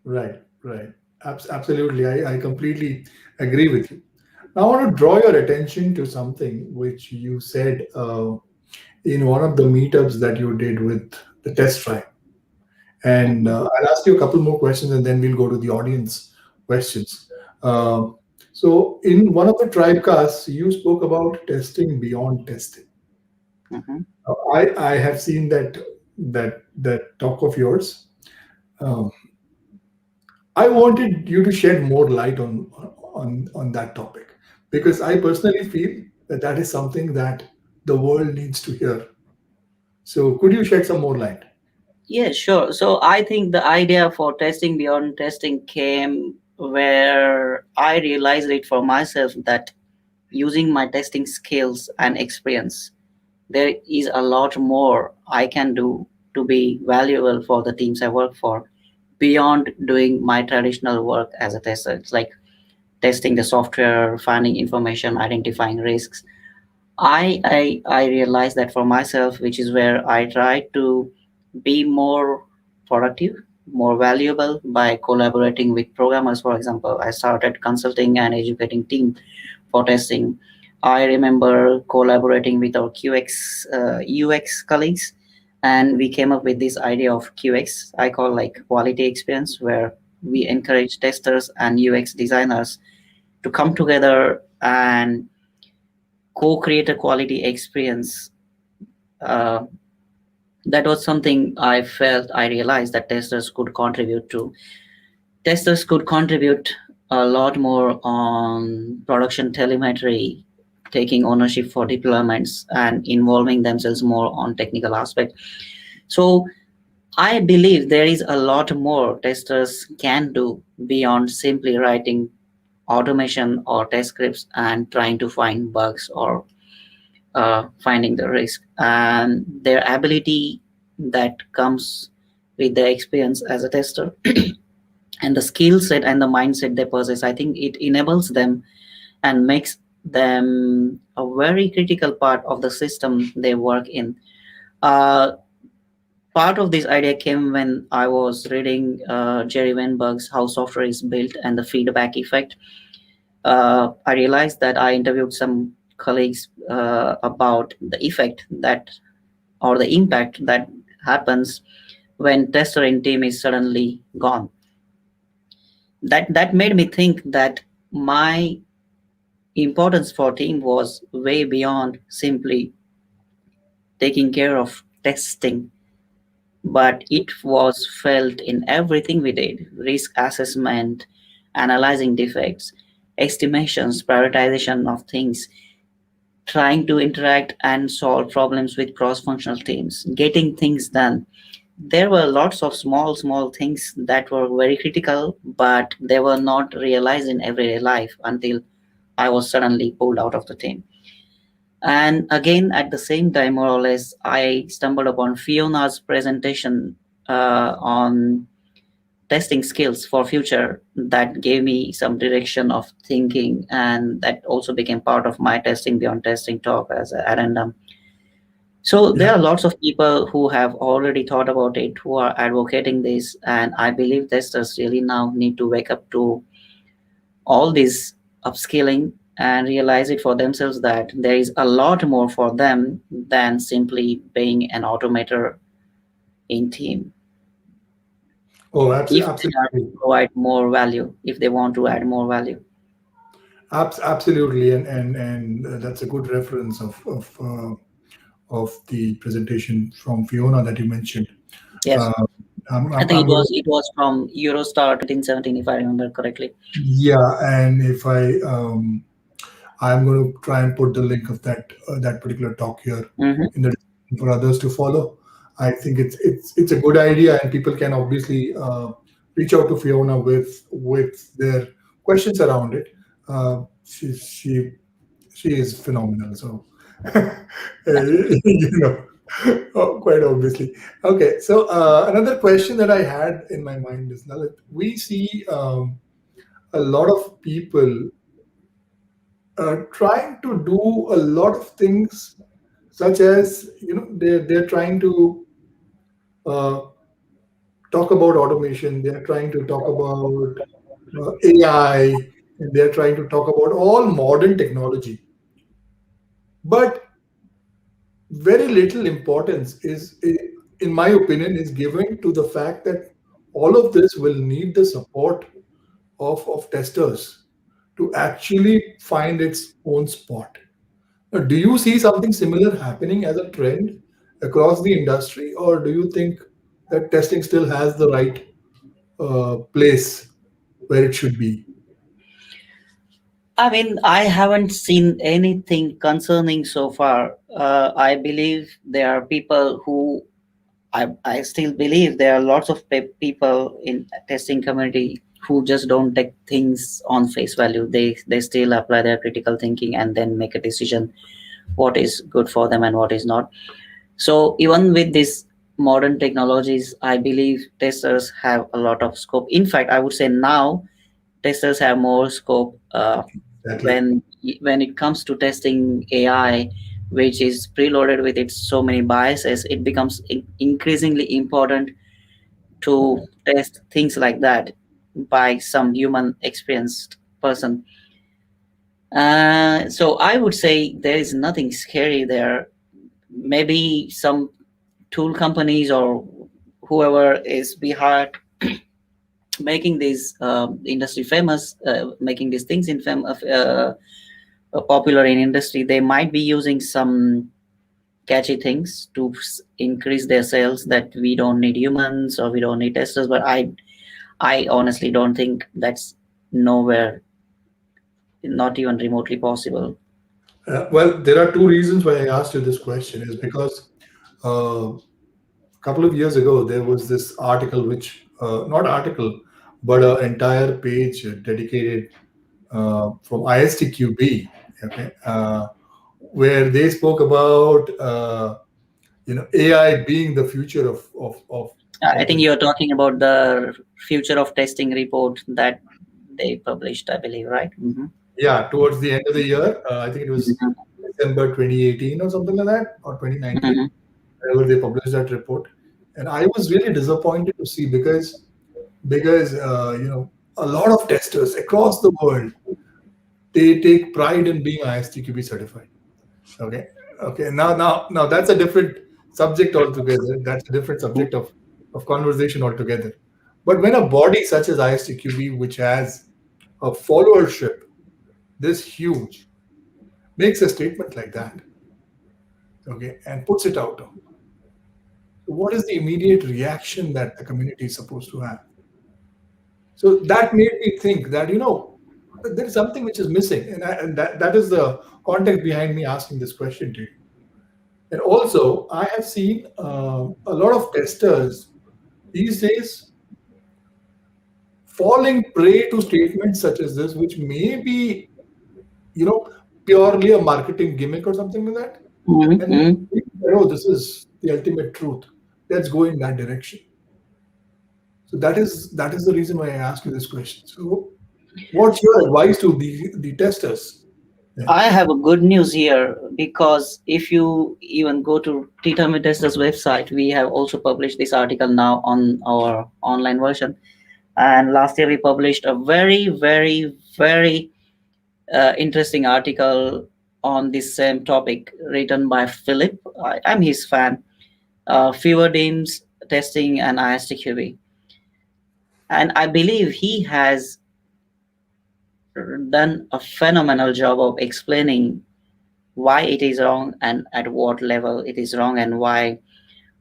Right, right. Absolutely. I completely agree with you. Now, I want to draw your attention to something which you said in one of the meetups that you did with the test tribe. And Mhm. I'll ask you a couple more questions and then we'll go to the audience questions. So, in one of the tribe casts, you spoke about testing beyond testing. Mhm. I have seen that talk of yours. Um, I wanted you to shed more light on that topic because I personally feel that that is something that the world needs to hear. So, could you shed some more light? Yeah, sure. So I think the idea for testing beyond testing came where I realized it for myself that using my testing skills and experience, there is a lot more I can do to be valuable for the teams I work for beyond doing my traditional work as a tester. It's like testing the software, finding information, identifying risks. I realized that for myself, which is where I try to be more productive, more valuable by collaborating with programmers. For example, I started consulting and educating team for testing. I remember collaborating with our QX, UX colleagues, and we came up with this idea of QX. I call like quality experience, where we encourage testers and UX designers to come together and co-create a quality experience. Uh, that was something I felt I realized that testers could contribute to. Testers could contribute a lot more on production telemetry, taking ownership for deployments and involving themselves more on technical aspect. So I believe there is a lot more testers can do beyond simply writing automation or test scripts and trying to find bugs or finding the risk, and their ability that comes with their experience as a tester and the skill set and the mindset they possess. I think it enables them and makes them a very critical part of the system they work in. uh, Part of this idea came when I was reading Jerry Weinberg's How Software is Built and the Feedback Effect. I realized that I interviewed some colleagues about the effect that or the impact that happens when tester in team is suddenly gone. That made me think that my importance for team was way beyond simply taking care of testing, but it was felt in everything we did: risk assessment, analyzing defects, estimations, prioritization of things, trying to interact and solve problems with cross functional teams, getting things done. There were lots of small things that were very critical, but they were not realized in everyday life until I was suddenly pulled out of the team. And again, at the same time, more or less, I stumbled upon Fiona's presentation on testing skills for future that gave me some direction of thinking, and that also became part of my testing beyond testing talk as a addendum. So there Yeah. are lots of people who have already thought about it, who are advocating this, and I believe testers really now need to wake up to all this upskilling and realize it for themselves that there is a lot more for them than simply being an automator in team. Oh, If they are to absolutely. provide more value, if they want to add more value. Absolutely, and that's a good reference of the presentation from Fiona that you mentioned. Yes, Uh, I think I'm going to, it was from Eurostar 2017, if I remember correctly. yeah, and if I'm going to try and put the link of that particular talk here Hmm. in the description for others to follow. I think it's a good idea, and people can obviously reach out to Fiona with their questions around it. She is phenomenal. So, quite obviously. Okay, so another question that I had in my mind is now that we see a lot of people trying to do a lot of things, such as they're trying to uh, talk about automation, they're trying to talk about AI, and they're trying to talk about all modern technology, but very little importance in my opinion, is given to the fact that all of this will need the support of testers to actually find its own spot. Now, do you see something similar happening as a trend across the industry, or do you think that testing still has the right place where it should be? I mean, I haven't seen anything concerning so far. I believe there are people who I still believe there are lots of people in testing community who just don't take things on face value. They still apply their critical thinking and then make a decision what is good for them and what is not. So even with these modern technologies, I believe testers have a lot of scope. In fact, I would say now testers have more scope Exactly. when it comes to testing AI, which is preloaded with its so many biases. It becomes increasingly important to test things like that by some human experienced person. So I would say there is nothing scary there. Maybe some tool companies or whoever is behind making these industry famous, making these things popular in industry, they might be using some catchy things to increase their sales, that we don't need humans or we don't need testers. But I honestly don't think that's nowhere, not even remotely possible. Well, there are two reasons why I asked you this question. Is because a couple of years ago there was this article, which not article, but an entire page dedicated from ISTQB, okay, where they spoke about AI being the future I of think the. you're talking about the future of testing report that they published, I believe, right? Hmm. Yeah, towards the end of the year. I think it was Hmm. December 2018 or something like that, or 2019, Hmm. whenever they published that report. And I was really disappointed to see, because a lot of testers across the world, they take pride in being ISTQB certified. Okay, okay. Now that's a different subject altogether. That's a different subject of conversation altogether. But when a body such as ISTQB, which has a followership this huge, makes a statement like that, okay, and puts it out, so what is the immediate reaction that the community is supposed to have? So that made me think that there is something which is missing, and that is the context behind me asking this question to you. And also, I have seen a lot of testers these days falling prey to statements such as this, which may be, you know, purely a marketing gimmick or something like that. And they Hmm. think that, oh, this is the ultimate truth. Let's go in that direction. So that is the reason why I asked you this question. So what's your advice to the testers then? I have a good news here because if you even go to Tita Testers website, we have also published this article now on our online version. And last year we published a very, very, very interesting article on this same topic written by Philip. I'm his fan. Fever Deems testing and ISTQB. And I believe he has done a phenomenal job of explaining why it is wrong and at what level it is wrong, and why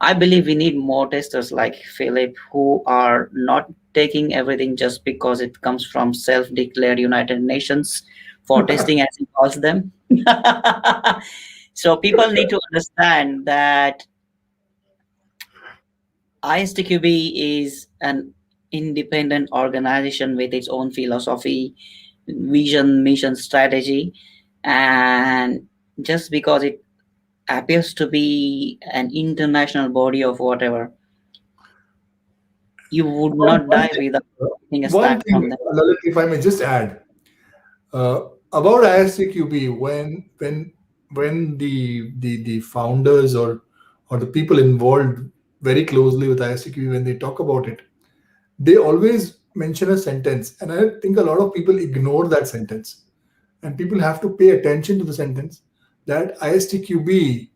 I believe we need more testers like Philip who are not taking everything just because it comes from self-declared United Nations for testing, as he calls them. So people need to understand that ISTQB is an independent organization with its own philosophy, vision, mission, strategy, and just because it appears to be an international body of whatever, you would One, not one die thing, without uh, getting a one stack from thing, them. Lalit, if I may just add, about ISTQB, when the founders or the people involved very closely with ISTQB, when they talk about it, they always mention a sentence, and I think a lot of people ignore that sentence, and people have to pay attention to the sentence that ISTQB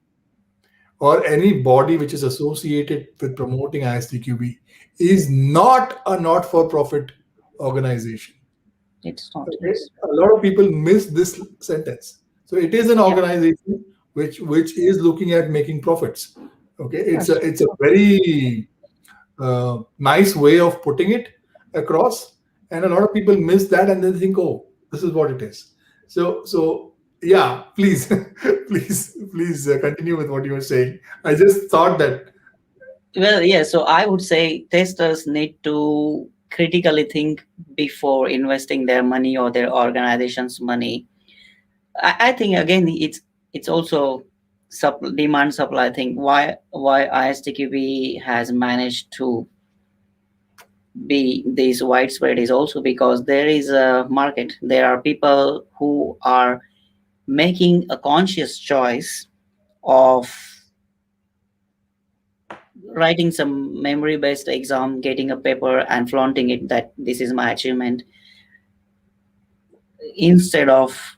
or any body which is associated with promoting ISTQB is not a not-for-profit organization. It's not, Okay, yes. a lot of people miss this sentence. So it is an Yeah, organization which is looking at making profits. Okay, that's it's a very nice way of putting it across, and a lot of people miss that and then think, oh, this is what it is. So yeah, please, please continue with what you were saying. I just thought that. well, yeah. So I would say testers need to critically think before investing their money or their organization's money. I think again it's also demand supply thing. Why ISTQB has managed to be this widespread is also because there is a market. There are people who are making a conscious choice of writing some memory based exam, getting a paper and flaunting it that this is my achievement, instead of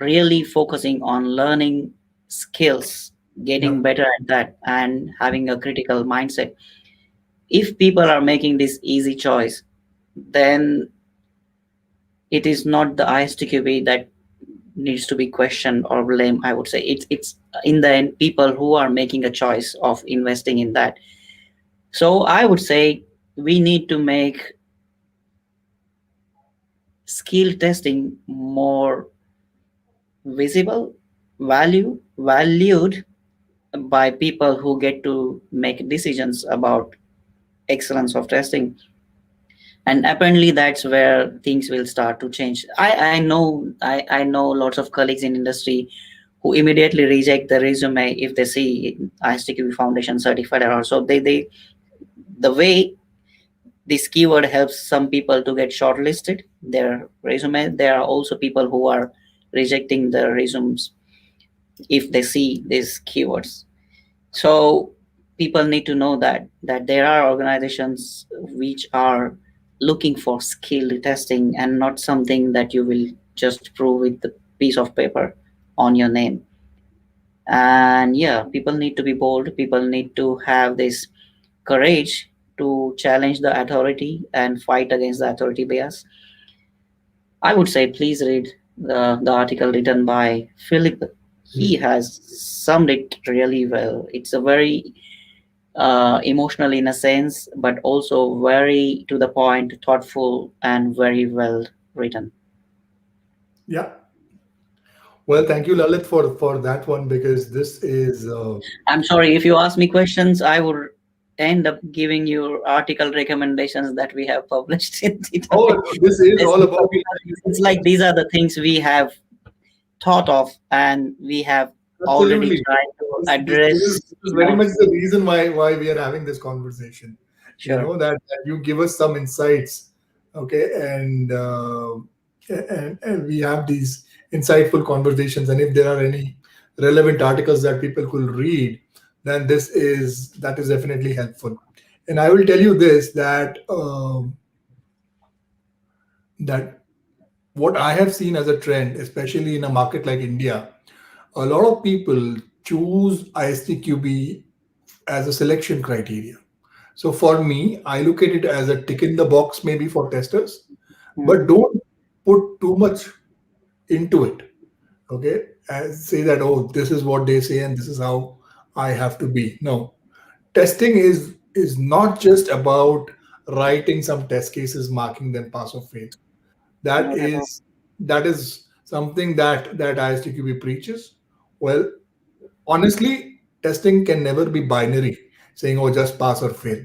really focusing on learning skills, Yeah, getting better at that, and having a critical mindset. If people are making this easy choice, then it is not the ISTQB that needs to be questioned or blamed. I would say it's in the end people who are making a choice of investing in that. So I would say we need to make skill testing more visible, valued by people who get to make decisions about excellence of testing. And apparently that's where things will start to change. I know lots of colleagues in industry who immediately reject the resume if they see ISTQB Foundation certified, or so they the way this keyword helps some people to get shortlisted their resume. There are also people who are rejecting the resumes if they see these keywords. So people need to know that there are organizations which are looking for skill testing and not something that you will just prove with the piece of paper on your name. And yeah, people need to be bold. People need to have this courage to challenge the authority and fight against the authority bias. I would say please read the article written by Philip. He has summed it really well. It's a very emotional in a sense, but also very to the point, thoughtful, and very well written. yeah. Well, thank you, Lalit, for that one, because this is I'm sorry if you ask me questions, I would end up giving you article recommendations that we have published in the oh, topic. this is It's all about it's like these are the things we have thought of and we have already absolutely. tried to This address is in very our much the reason why we are having this conversation. Sure. that you give us some insights, okay, and we have these insightful conversations, and if there are any relevant articles that people could read, then that is definitely helpful. And I will tell you this, that what I have seen as a trend, especially in a market like India, a lot of people choose ISTQB as a selection criteria. So for me, I look at it as a tick in the box maybe for testers, Hmm. but don't put too much into it. Okay, and say that, oh, this is what they say and this is how I have to be. No, testing is not just about writing some test cases, marking them pass or fail. That Not at all. is that is something that ISTQB preaches. Well, honestly, testing can never be binary, saying, oh, just pass or fail.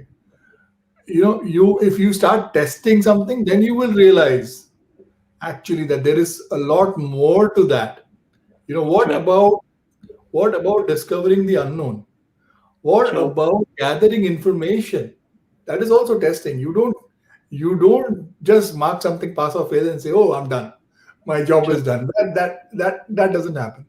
You if you start testing something, then you will realize actually that there is a lot more to that. What True. about discovering the unknown? What True. about gathering information? That is also testing. You don't just mark something pass or fail and say, oh, I'm done, my job True. is done. That doesn't happen.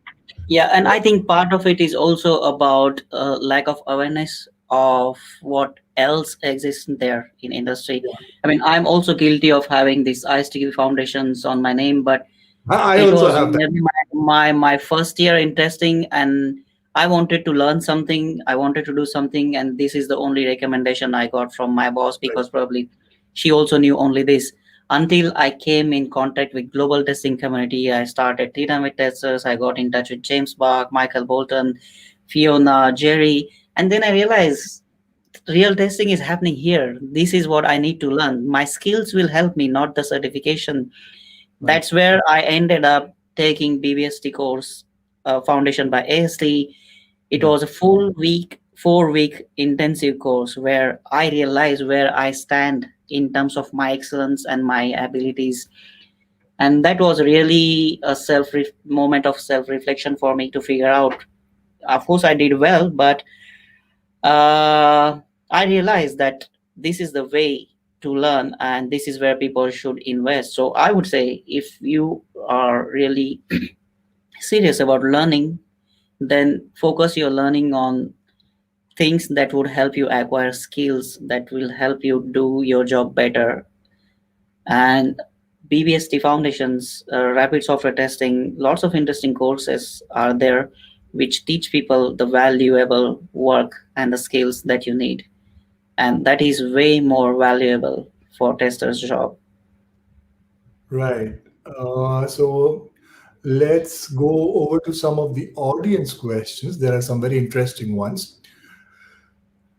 Yeah, and You I think part of it is also about lack of awareness of what else exists there in industry. know, I mean, I'm also guilty of having these ISTQ foundations on my name, but I it also was have that. maybe my first year in testing, and I wanted to learn something. I wanted to do something, and this is the only recommendation I got from my boss Right. because probably she also knew only this. Until I came in contact with global testing community, I started Tina with testers. I got in touch with James Bach, Michael Bolton, Fiona, Jerry, and then I realized real testing is happening here. This is what I need to learn. My skills will help me, not the certification. Right. That's where I ended up taking BBST course, Foundation by AST. It Hmm. was a full week, 4 week intensive course where I realized where I stand in terms of my excellence and my abilities. And that was really a moment of self reflection for me to figure out. Of course, I did well, but I realized that this is the way to learn and this is where people should invest. So I would say if you are really serious about learning, then focus your learning on things that would help you acquire skills that will help you do your job better. And BBST foundations, rapid software testing, lots of interesting courses are there which teach people the valuable work and the skills that you need, and that is way more valuable for tester's job. Right. So let's go over to some of the audience questions. There are some very interesting ones.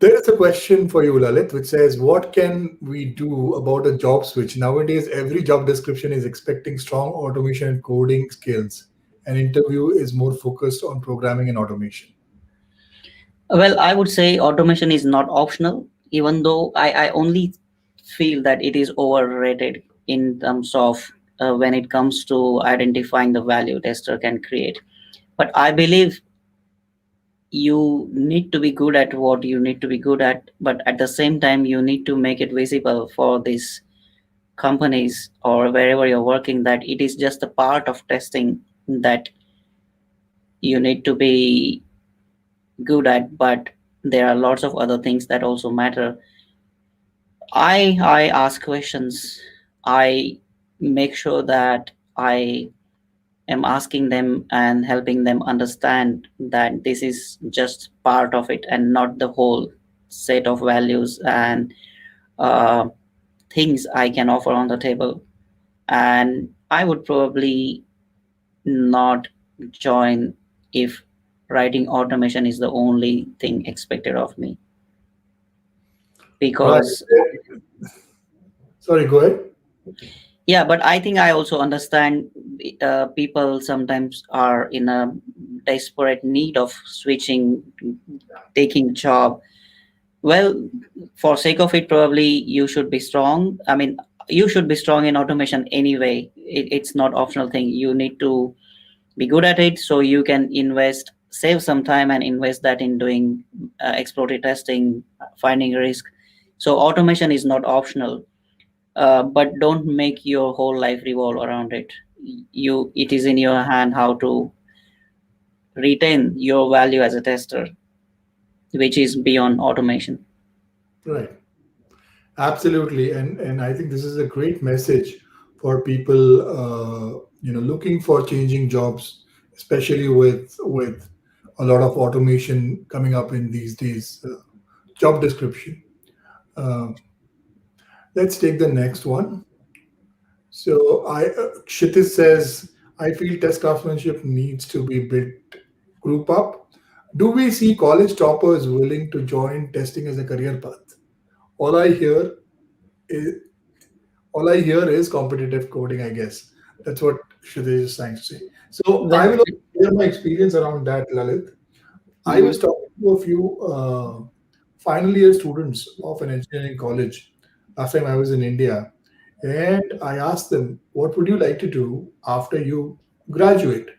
There is a question for you, Lalit, which says, what can we do about a job switch? Nowadays, every job description is expecting strong automation and coding skills. An interview is more focused on programming and automation. Well, I would say automation is not optional, even though I only feel that it is overrated in terms of when it comes to identifying the value tester can create. But I believe you need to be good at what you need to be good at, but at the same time, you need to make it visible for these companies or wherever you're working that it is just a part of testing that you need to be good at, but there are lots of other things that also matter. I ask questions. I make sure that I am asking them and helping them understand that this is just part of it and not the whole set of values and uh, things I can offer on the table. And I would probably not join if writing automation is the only thing expected of me, Right. because Sorry, go ahead. yeah, but I think I also understand people sometimes are in a desperate need of switching, taking job. Well, for sake of it, probably you should be strong. I mean, you should be strong in automation anyway. It's not optional thing. You need to be good at it so you can invest, save some time and invest that in doing exploratory testing, finding risk. So automation is not optional, but don't make your whole life revolve around it. It is in your hand how to retain your value as a tester, which is beyond automation. Right. Absolutely, and I think this is a great message for people, looking for changing jobs, especially with a lot of automation coming up in these days. Job description. Uh, let's take the next one. So Kshitiz says, I feel test craftsmanship needs to be built group up. Do we see college toppers willing to join testing as a career path? All I hear is all I hear is competitive coding, I guess. That's what Shridesh is trying to say. So I Well, will also share my experience around that, Lalit. I was mhm. talking to a few final year students of an engineering college last time I was in India, and I asked them, what would you like to do after you graduate?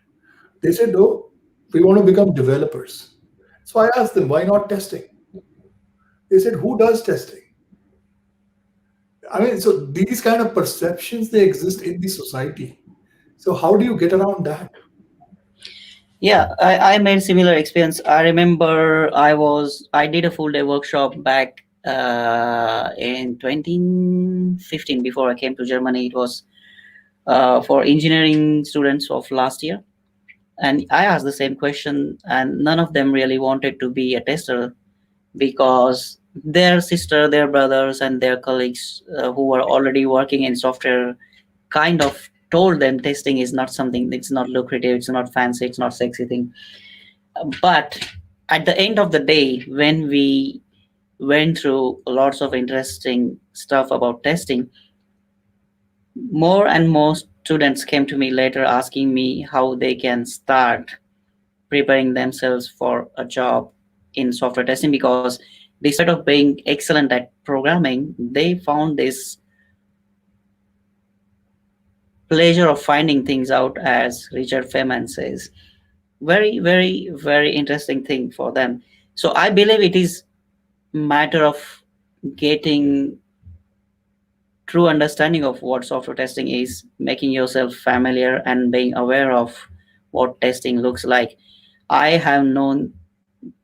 They said, oh, we want to become developers. So I asked them, why not testing? They said, who does testing? I mean, so these kind of perceptions, they exist in the society. So how do you get around that? Yeah, I made similar experience. I remember I did a full day workshop back in 2015 before I came to Germany. It was for engineering students of last year, and I asked the same question, and none of them really wanted to be a tester because their sister, their brothers, and their colleagues who were already working in software kind of told them testing is not something, it's not lucrative, it's not fancy, it's not sexy thing. But at the end of the day, when we went through lots of interesting stuff about testing, more and more students came to me later asking me how they can start preparing themselves for a job in software testing, because despite of being excellent at programming, they found this pleasure of finding things out, as Richard Feynman says. Very, very, very interesting thing for them. So I believe it is matter of getting true understanding of what software testing is, making yourself familiar and being aware of what testing looks like. I have known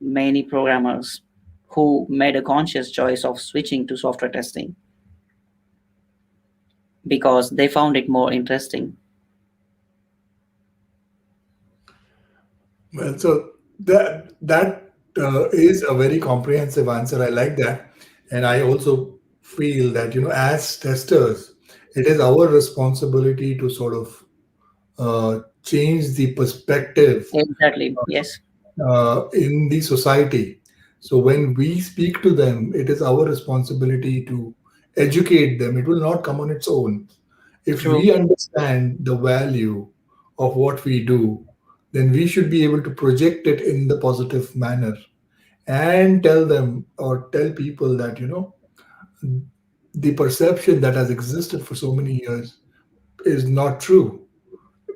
many programmers who made a conscious choice of switching to software testing because they found it more interesting. Well, so that is a very comprehensive answer. I like that, and I also feel that as testers, it is our responsibility to sort of change the perspective Exactly. Yes. in the society. So when we speak to them, it is our responsibility to educate them. It will not come on its own. If True. we understand the value of what we do, then we should be able to project it in the positive manner and tell them or tell people that the perception that has existed for so many years is not true.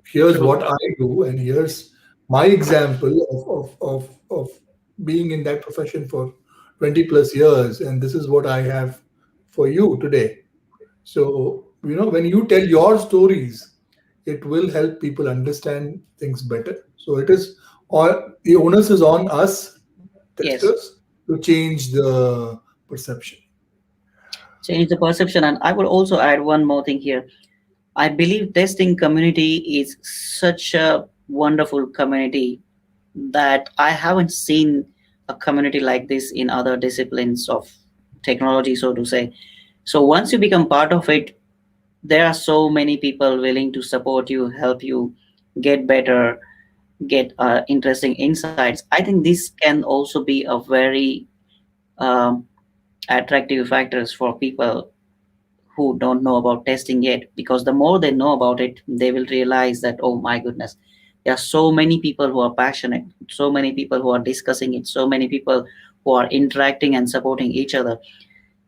Here's True. what I do, and here's my example of being in that profession for 20 plus years, and this is what I have for you today. So, when you tell your stories, it will help people understand things better. So, it is all the onus is on us, Yes. testers, to change the perception. Change the perception. And I will also add one more thing here. I believe testing community is such a wonderful community that I haven't seen a community like this in other disciplines of technology, so to say. So once you become part of it, there are so many people willing to support you, help you get better, get interesting insights. I think this can also be a very um, attractive factors for people who don't know about testing yet, because the more they know about it, they will realize that, oh my goodness, there are so many people who are passionate, so many people who are discussing it, so many people who are interacting and supporting each other.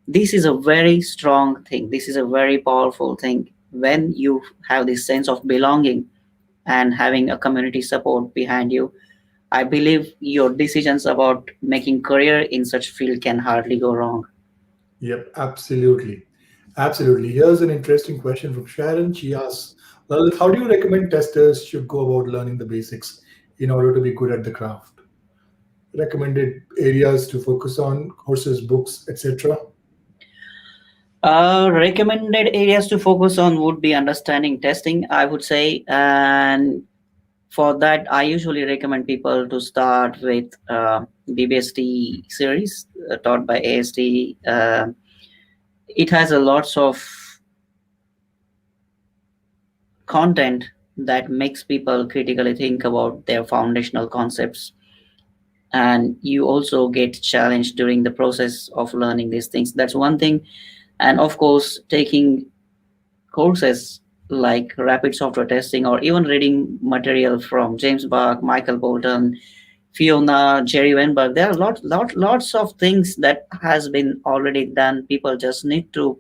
This is a very strong thing, this is a very powerful thing. When you have this sense of belonging and having a community support behind you, I believe your decisions about making career in such field can hardly go wrong. Yep, absolutely. Absolutely. Here's an interesting question from Sharon. She asks, Lalit, how do you recommend testers should go about learning the basics in order to be good at the craft? Recommended areas to focus on, courses, books, etc. Recommended areas to focus on would be understanding testing, I would say. And for that, I usually recommend people to start with BBST series taught by AST. It has a lots of content that makes people critically think about their foundational concepts, and you also get challenged during the process of learning these things. That's one thing. And of course, taking courses like rapid software testing, or even reading material from James Buck, Michael Bolton, Fiona, Jerry Weinberg. There are lots of things that has been already done. People just need to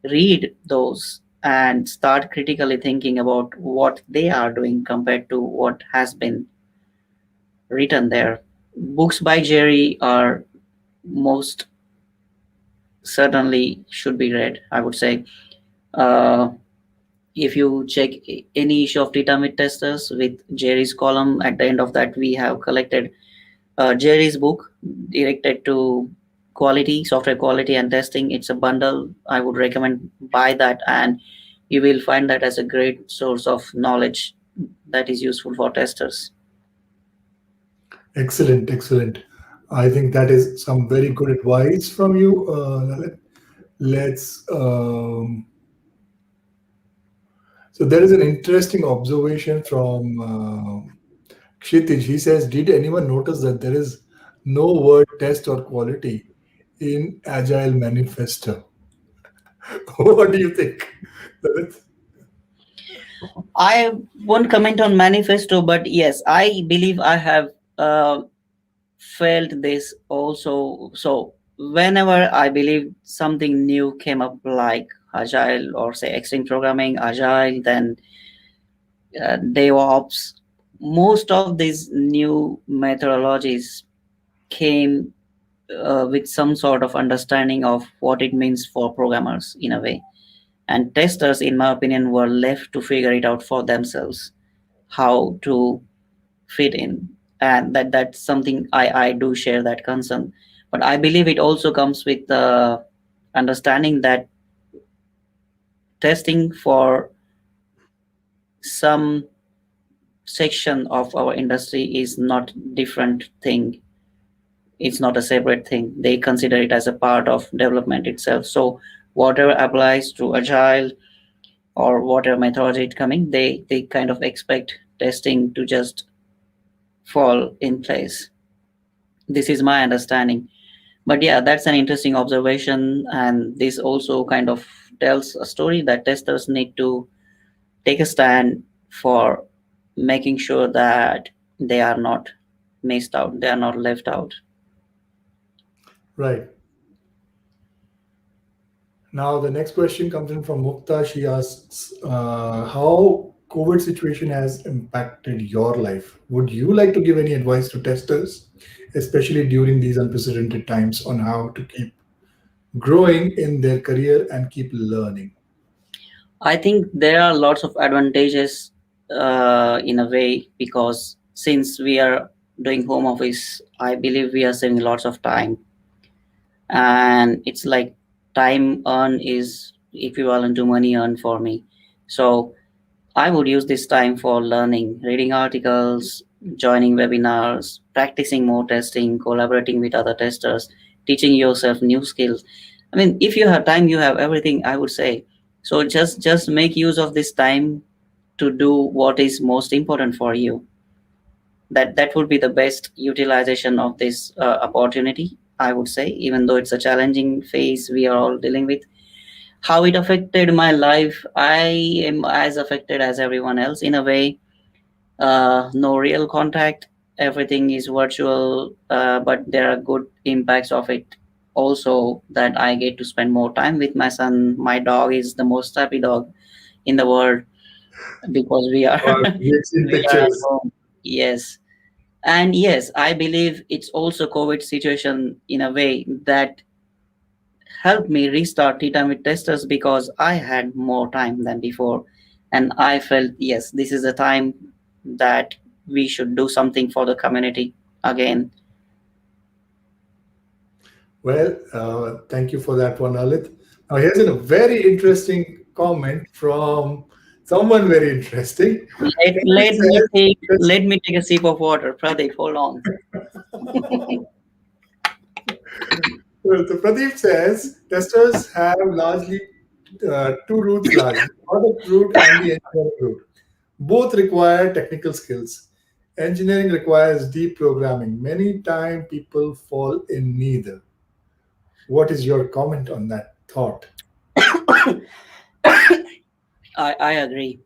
read those and start critically thinking about what they are doing compared to what has been written there. Books by Jerry are most certainly should be read, I would say. Uh, if you check any issue of Data Mid Testers with Jerry's column, at the end of that, we have collected Jerry's book directed to quality, software quality and testing. It's a bundle. I would recommend buy that, and you will find that as a great source of knowledge that is useful for testers. Excellent, excellent. I think that is some very good advice from you, Lalit. Let's. So there is an interesting observation from Kshitij. He says, "Did anyone notice that there is no word test or quality in Agile Manifesto?" What do you think, Lalit? I won't comment on manifesto, but yes, I believe I have felt this also. So whenever I believe something new came up, like agile or say extreme programming, agile, then DevOps, most of these new methodologies came with some sort of understanding of what it means for programmers in a way. And testers, in my opinion, were left to figure it out for themselves how to fit in. And that's something I do share that concern. But I believe it also comes with the understanding that testing for some section of our industry is not different thing. It's not a separate thing. They consider it as a part of development itself. So whatever applies to agile or whatever methodology it coming, they kind of expect testing to just fall in place. This is my understanding. But yeah, that's an interesting observation, and this also kind of tells a story that testers need to take a stand for making sure that they are not missed out, they are not left out. Right. Now the next question comes in from Mukta. She asks, "How COVID situation has impacted your life? Would you like to give any advice to testers, especially during these unprecedented times, on how to keep growing in their career and keep learning?" I think there are lots of advantages in a way, because since we are doing home office, I believe we are saving lots of time, and it's like time earned is equivalent to money earned for me. So I would use this time for learning, reading articles, joining webinars, practicing more testing, collaborating with other testers, teaching yourself new skills. I mean, if you have time, you have everything, I would say. So just make use of this time to do what is most important for you. That would be the best utilization of this opportunity, I would say, even though it's a challenging phase we are all dealing with. How it affected my life, I am as affected as everyone else in a way. No real contact, everything is virtual, but there are good impacts of it also, that I get to spend more time with my son. My dog is the most happy dog in the world because we are We've seen we are at pictures. home. Yes. And yes, I believe it's also COVID situation in a way that helped me restart Tea Time with Testers because I had more time than before. And I felt, yes, this is the time that we should do something for the community again. Well, thank you for that one, Lalit. Now, here's a very interesting comment from someone very interesting. Pradeep says, Let me take a sip of water. Pradeep, hold on. well, so Pradeep says testers have largely two routes largely, product route and the engineering route. Both require technical skills. Engineering requires deep programming. Many times people fall in neither. What is your comment on that thought? I agree.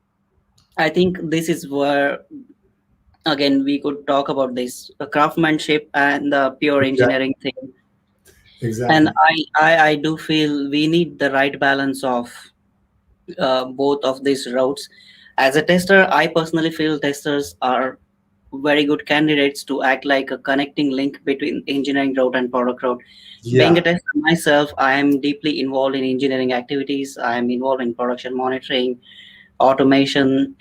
I think this is where again we could talk about this the craftsmanship and the pure Exactly. engineering thing. And Exactly. I do feel we need the right balance of both of these routes. As a tester, I personally feel testers are very good candidates to act like a connecting link between engineering route and product route. Being a Yeah. tester myself, I am deeply involved in engineering activities. I am involved in production monitoring, automation,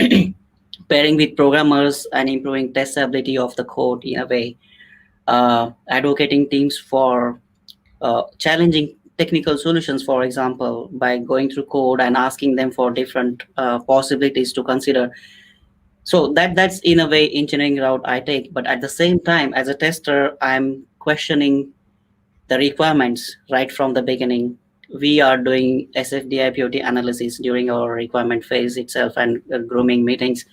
pairing with programmers, and improving testability of the code in a way. Advocating teams for challenging technical solutions, for example, by going through code and asking them for different possibilities to consider. So that's in a way engineering route I take. But at the same time, as a tester, I'm questioning the requirements right from the beginning. We are doing SFDI POT analysis during our requirement phase itself and grooming meetings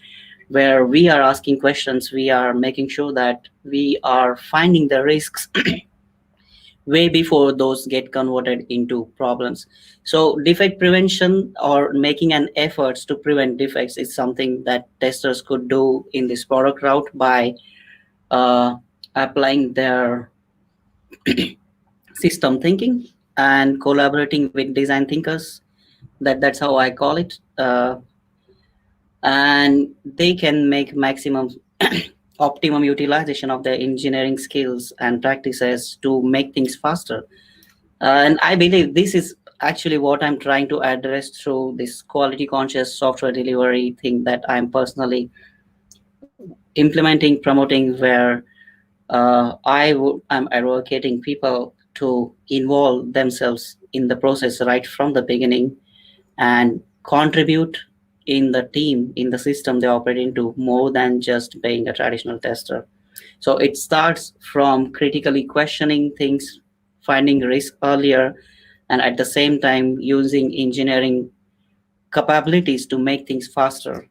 where we are asking questions. We are making sure that we are finding the risks way before those get converted into problems. So defect prevention or making an efforts to prevent defects is something that testers could do in this product route by uh, applying their system thinking and collaborating with design thinkers. That's how I call it. And they can make maximum optimum utilization of their engineering skills and practices to make things faster. And I believe this is actually what I'm trying to address through this quality conscious software delivery thing that I'm personally implementing, promoting, where I'm advocating people to involve themselves in the process right from the beginning and contribute in the team, in the system they operate into, more than just being a traditional tester. So it starts from critically questioning things, finding risk earlier, and at the same time using engineering capabilities to make things faster.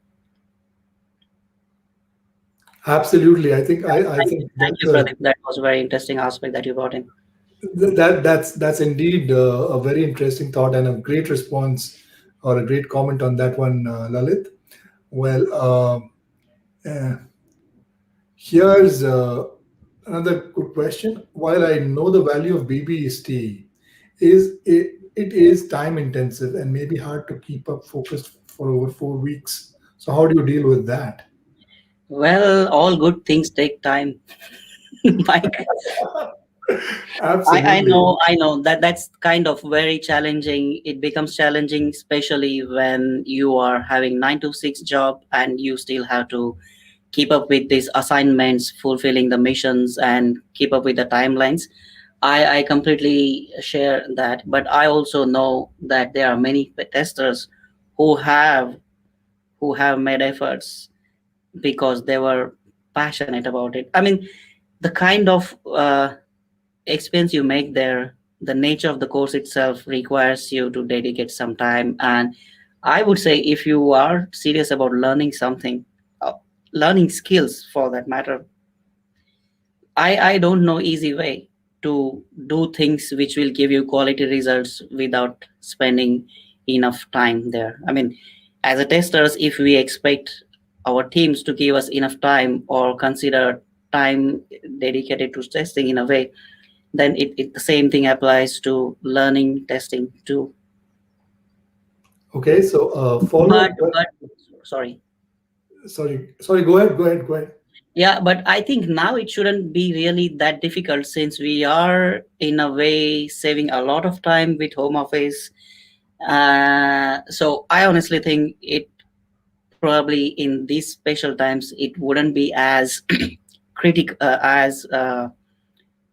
Absolutely. I think Thank that's you, Pradeep. That was a very interesting aspect that you brought in. that's indeed a very interesting thought and a great response or a great comment on that one, Lalit. Well, uh, here's another good question. While I know the value of BBST, it is time intensive and maybe hard to keep up focused for over 4 weeks. So how do you deal with that? Well, all good things take time, Mike. Absolutely. I know that that's kind of very challenging. It becomes challenging, especially when you are having 9 to 6 job and you still have to keep up with these assignments, fulfilling the missions, and keep up with the timelines. I completely share that, but I also know that there are many testers who have who have made efforts because they were passionate about it. I mean, the kind of expense you make there, the nature of the course itself requires you to dedicate some time. And I would say if you are serious about learning something, uh, learning skills for that matter, I don't know easy way to do things which will give you quality results without spending enough time there. I mean, as a testers, if we expect our teams to give us enough time or consider time dedicated to testing in a way, then the same thing applies to learning testing too. Okay, so follow up. But sorry. Sorry, go ahead. Yeah, but I think now it shouldn't be really that difficult since we are in a way saving a lot of time with home office. So I honestly think it probably in these special times it wouldn't be as as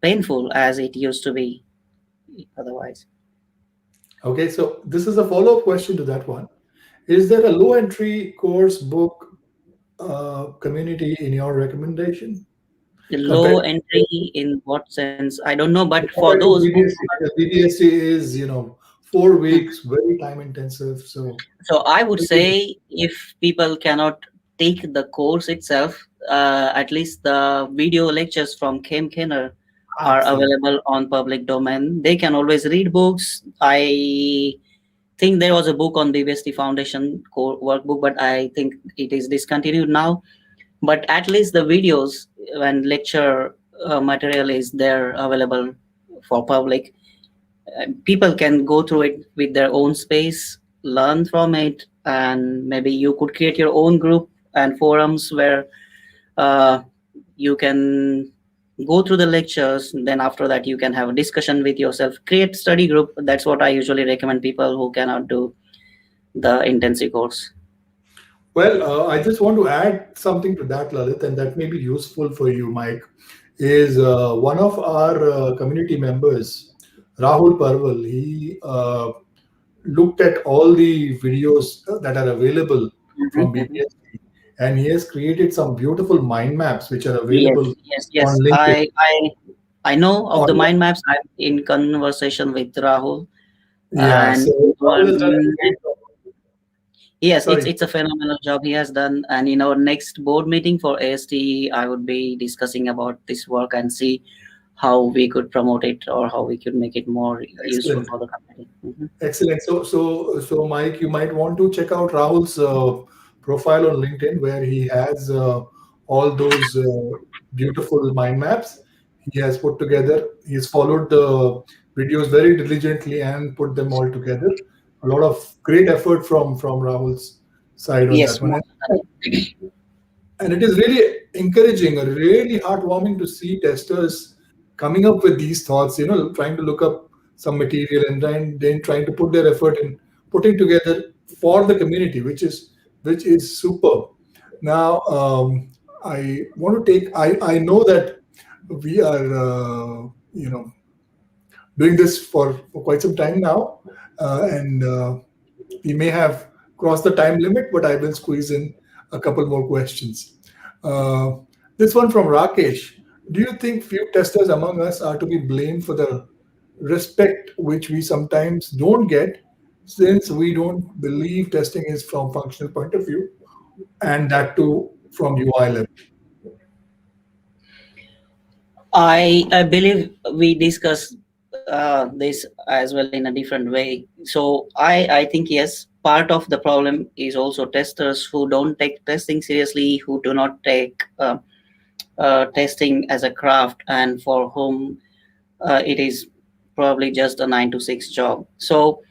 painful as it used to be otherwise. Okay, so this is a follow-up question to that one. Is there a low entry course book community in your recommendation The low compared to, entry in what sense? I don't know, but for compared to those who BDSC? Because BDSC is, 4 weeks, very time intensive. So, so I would say if people cannot take the course itself, at least the video lectures from Kim Kenner are absolutely. available on public domain. They can always read books. I think there was a book on the BST Foundation workbook, but I think it is discontinued now. But at least the videos and lecture material is there available for public. People can go through it with their own space, learn from it, and maybe you could create your own group and forums where uh, you can go through the lectures. Then after that you can have a discussion with yourself, create study group. That's what I usually recommend people who cannot do the intensive course. Well, I just want to add something to that, Lalit, and that may be useful for you, Mike. Is one of our community members, Rahul Parwal. He looked at all the videos that are available Mhm, from mhm. BPSC, and he has created some beautiful mind maps which are Yes, available yes, on yes. LinkedIn. I know of the mind On, maps. I'm in conversation with Rahul, yeah, and so Rahul has done a great job. yes, Sorry. it's a phenomenal job he has done. And in our next board meeting for AST, I would be discussing about this work and see how we could promote it or how we could make it more useful Excellent. for the community. Mhm. Excellent. So, Mike, you might want to check out Rahul's profile on LinkedIn, where he has all those beautiful mind maps he has put together. He's followed the videos very diligently and put them all together. A lot of great effort from Rahul's side on Yes, that one. most certainly. And it is really encouraging or really heartwarming to see testers coming up with these thoughts, trying to look up some material and then trying to put their effort in putting together for the community, which is superb. Now, I want to take. I know that we are doing this for quite some time now, and we may have crossed the time limit, but I will squeeze in a couple more questions. Uh, this one from Rakesh. Do you think few testers among us are to be blamed for the respect which we sometimes don't get, since we don't believe testing is from functional point of view, and that too from UI level? I believe we discussed this as well in a different way. So I think yes, part of the problem is also testers who don't take testing seriously, who do not take testing as a craft, and for whom it is probably just a 9 to 6 job. So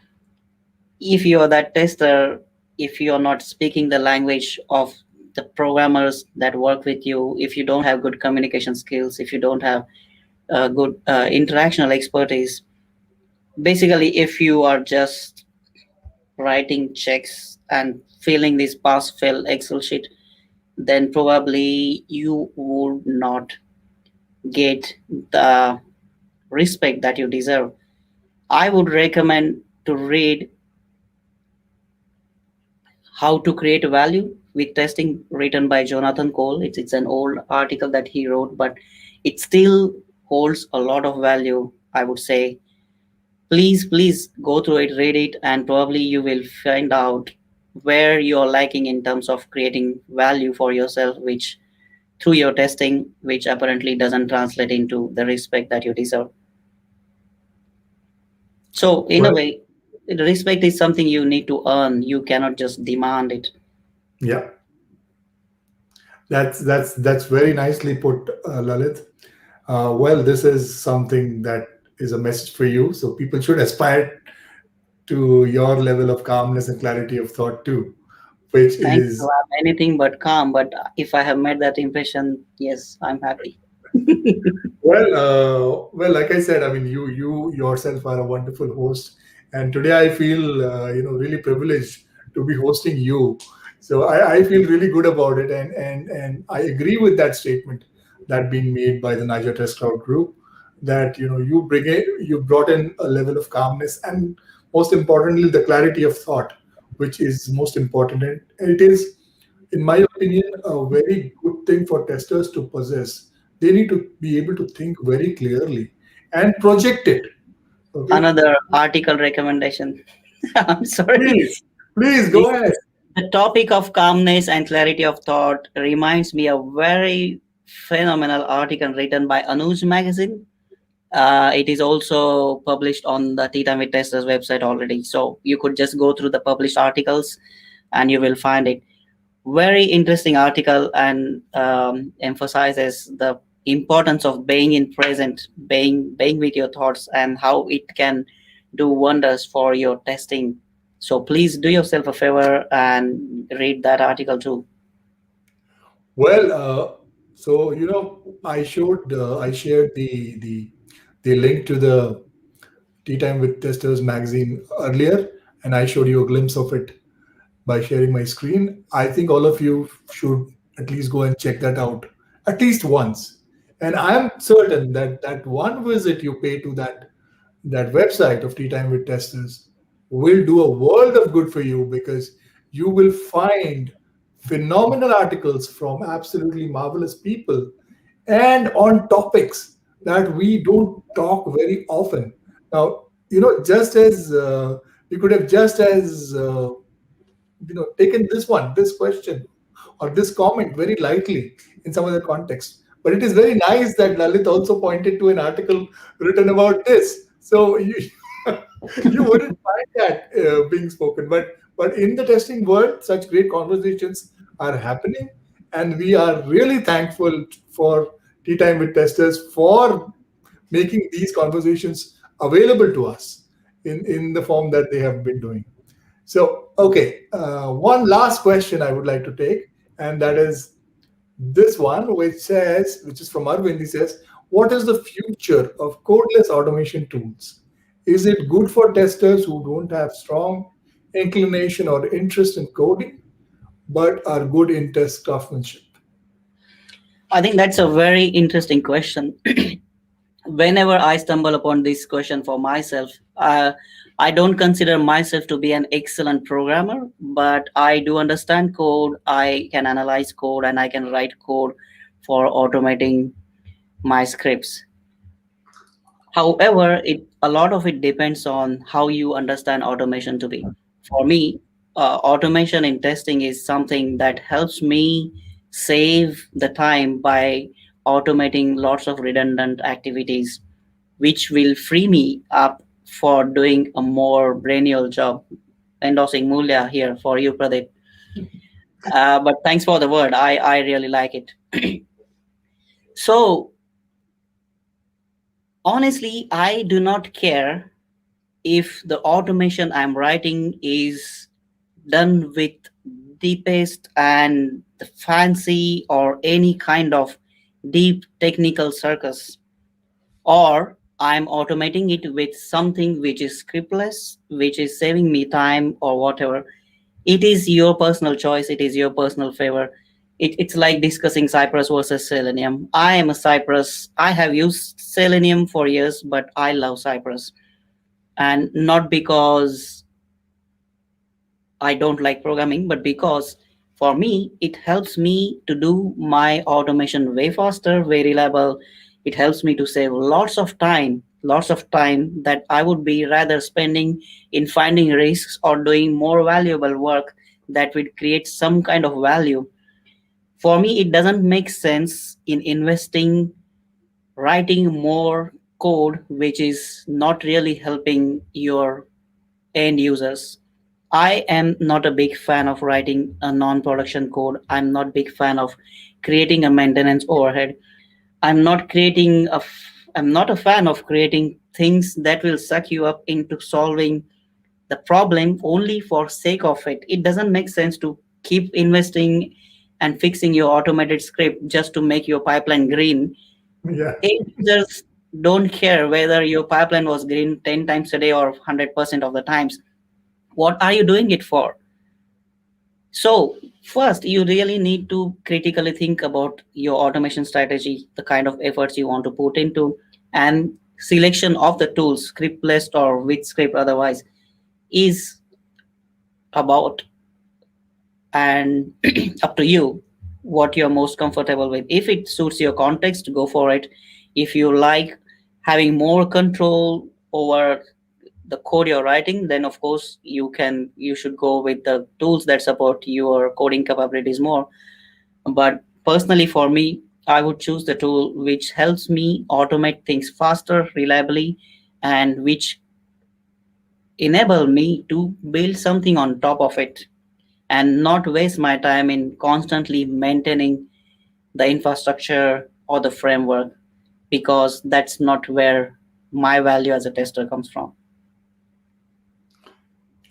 if you're that tester, if you're not speaking the language of the programmers that work with you, if you don't have good communication skills, if you don't have good interactional expertise, basically if you are just writing checks and filling this pass fail excel sheet, then probably you would not get the respect that you deserve. I would recommend to read How to Create Value with Testing, written by Jonathan Cole. It's an old article that he wrote, but it still holds a lot of value, I would say. Please go through it, read it, and probably you will find out where you're lacking in terms of creating value for yourself, which through your testing, which apparently doesn't translate into the respect that you deserve. So in a Well, way, respect is something you need to earn. You cannot just demand it. yeah, that's very nicely put, Lalit. Well, this is something that is a message for you. So people should aspire to your level of calmness and clarity of thought too. which Thank you. is I'm anything but calm, but if I have made that impression, yes, I'm happy. well, like I said, I mean, you yourself are a wonderful host, and today I feel really privileged to be hosting you. So I feel really good about it, and I agree with that statement that being made by the Niger Test Cloud Group, that you brought in a level of calmness, and most importantly the clarity of thought, which is most important, and it is, in my opinion, a very good thing for testers to possess. They need to be able to think very clearly and project it. Okay, Another article recommendation. I'm sorry. please, please The, go ahead. the topic of calmness and clarity of thought reminds me of very phenomenal article written by Anuj magazine. It is also published on the Tea Time with Testers website already. So you could just go through the published articles and you will find it. Very interesting article, and emphasizes the importance of being in present, being with your thoughts, and how it can do wonders for your testing. So please do yourself a favor and read that article too. Well, so I shared the link to the Tea Time with Testers magazine earlier, and I showed you a glimpse of it by sharing my screen. I think all of you should at least go and check that out at least once. And I am certain that that one visit you pay to that website of Tea Time with Testers will do a world of good for you, because you will find phenomenal articles from absolutely marvelous people and on topics that we don't talk very often. Now, just as we could have just as taken this question or this comment very lightly in some other context. But it is very nice that Lalit also pointed to an article written about this. So you wouldn't find that being spoken. But in the testing world, such great conversations are happening, and we are really thankful for Tea Time with Testers for making these conversations available to us in the form that they have been doing. So, okay, one last question I would like to take, and that is this one, which is from Arvind. He says, "What is the future of codeless automation tools? Is it good for testers who don't have strong inclination or interest in coding, but are good in test craftsmanship?" I think that's a very interesting question. Whenever I stumble upon this question for myself, I don't consider myself to be an excellent programmer, but I do understand code. I can analyze code and I can write code for automating my scripts. However, a lot of it depends on how you understand automation to be. For me, automation in testing is something that helps me save the time by automating lots of redundant activities, which will free me up for doing a more brainial job. Endorsing Mulya here for you, Pradeep. But thanks for the word. I really like it. So honestly, I do not care if the automation I'm writing is done with deepest and the fancy or any kind of deep technical circus, or I'm automating it with something which is scriptless, which is saving me time or whatever. It is your personal choice, it is your personal favor. It's like discussing Cypress versus Selenium. I am a Cypress. I have used Selenium for years, but I love Cypress. And not because I don't like programming, but because for me, it helps me to do my automation way faster, way reliable. It helps me to save lots of time that I would be rather spending in finding risks or doing more valuable work that would create some kind of value. For me, it doesn't make sense in investing writing more code which is not really helping your end users. I am not a big fan of writing a non-production code. I'm not big fan of creating a maintenance overhead. I'm not creating I'm not a fan of creating things that will suck you up into solving the problem only for sake of it. It doesn't make sense to keep investing and fixing your automated script just to make your pipeline green. Yeah. End users don't care whether your pipeline was green 10 times a day or 100% of the times. What are you doing it for? So, first, you really need to critically think about your automation strategy, the kind of efforts you want to put into, and selection of the tools, scriptless or with script otherwise, is about and up to you what you're most comfortable with. If it suits your context, go for it. If you like having more control over the code you're writing, then of course you should go with the tools that support your coding capabilities more. But personally for me, I would choose the tool which helps me automate things faster, reliably, and which enable me to build something on top of it and not waste my time in constantly maintaining the infrastructure or the framework, because that's not where my value as a tester comes from.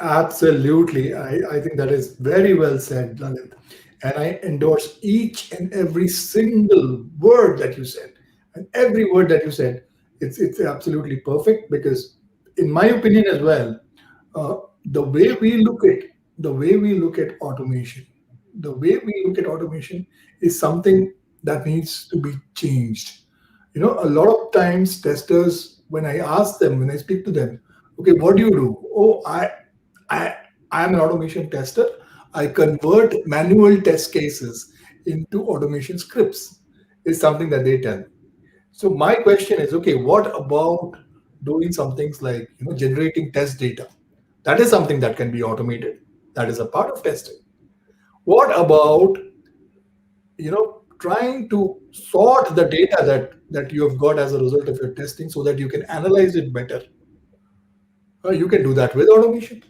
Absolutely. I think that is very well said, Lalit. And I endorse each and every single word that you said. And every word that you said, it's absolutely perfect because, in my opinion as well, uh, the way we look at the way we look at automation, the way we look at automation is something that needs to be changed. A lot of times testers, when I ask them, when I speak to them, okay, what do you do? Oh, I I am an automation tester. I convert manual test cases into automation scripts, is something that they tell me. So my question is, okay, what about doing some things like generating test data? That is something that can be automated. That is a part of testing. What about trying to sort the data that you have got as a result of your testing so that you can analyze it better? You can do that with automation.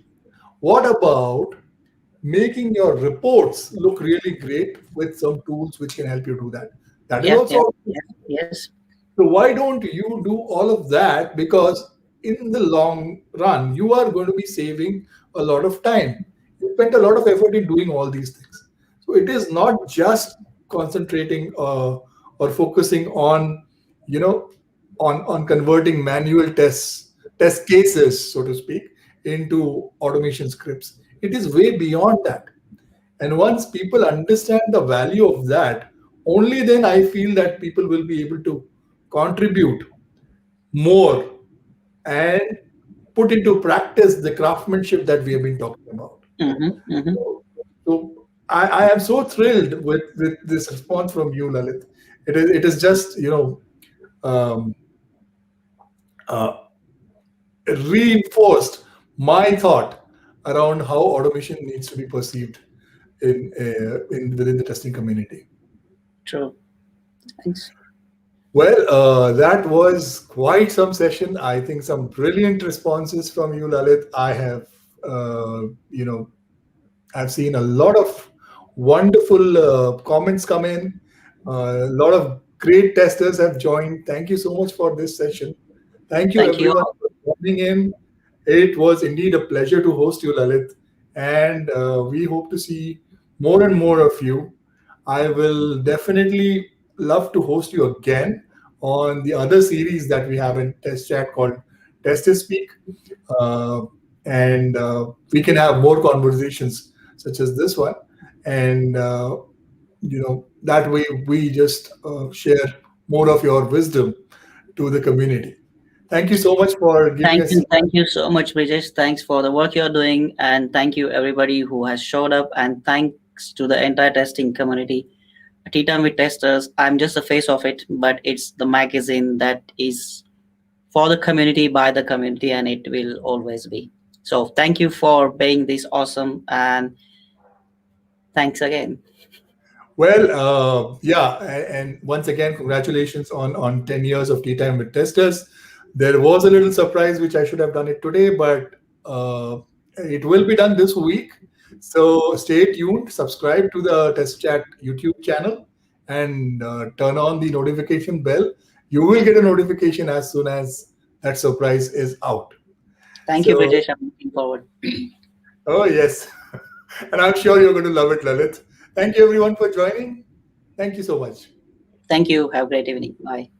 What about making your reports look really great with some tools which can help you do that? That is Yeah, also yeah, automation. yeah, yes. So why don't you do all of that? Because in the long run, you are going to be saving a lot of time. You spent a lot of effort in doing all these things. So it is not just concentrating or focusing on, you know, on converting manual test cases, so to speak, into automation scripts. It is way beyond that. And once people understand the value of that, only then I feel that people will be able to contribute more and put into practice the craftsmanship that we have been talking about. Mm-hmm, mm-hmm. So I am so thrilled with this response from you, Lalit. It is just um, uh, reinforced my thought around how automation needs to be perceived in within the testing community. True. Thanks. Well, that was quite some session. I think some brilliant responses from you, Lalit. I have, uh, you know, I've seen a lot of wonderful comments come in. A lot of great testers have joined. Thank you so much for this session. Thank you, Thank you. everyone, for joining in. It was indeed a pleasure to host you, Lalit, and we hope to see more and more of you. I will definitely love to host you again on the other series that we have in Test Chat called Testers Speak, uh, and we can have more conversations such as this one, and that way we just share more of your wisdom to the community. Thank you so much for giving us. Thank you so much, Brijesh. Thanks for the work you're doing, and thank you everybody who has showed up, and thanks to the entire testing community. Tea Time with Testers, I'm just the face of it, but it's the magazine that is for the community, by the community, and it will always be. So thank you for being this awesome, and thanks again. Well, yeah, and once again, congratulations on 10 years of Tea Time with Testers. There was a little surprise which I should have done it today, but it will be done this week. So stay tuned, subscribe to the Test Chat YouTube channel, and turn on the notification bell. You will get a notification as soon as that surprise is out. Thank you, So, Brijesh. I'm looking forward. oh yes. And I'm sure you're going to love it, Lalit. Thank you, everyone, for joining. Thank you so much. Thank you. Have a great evening. Bye.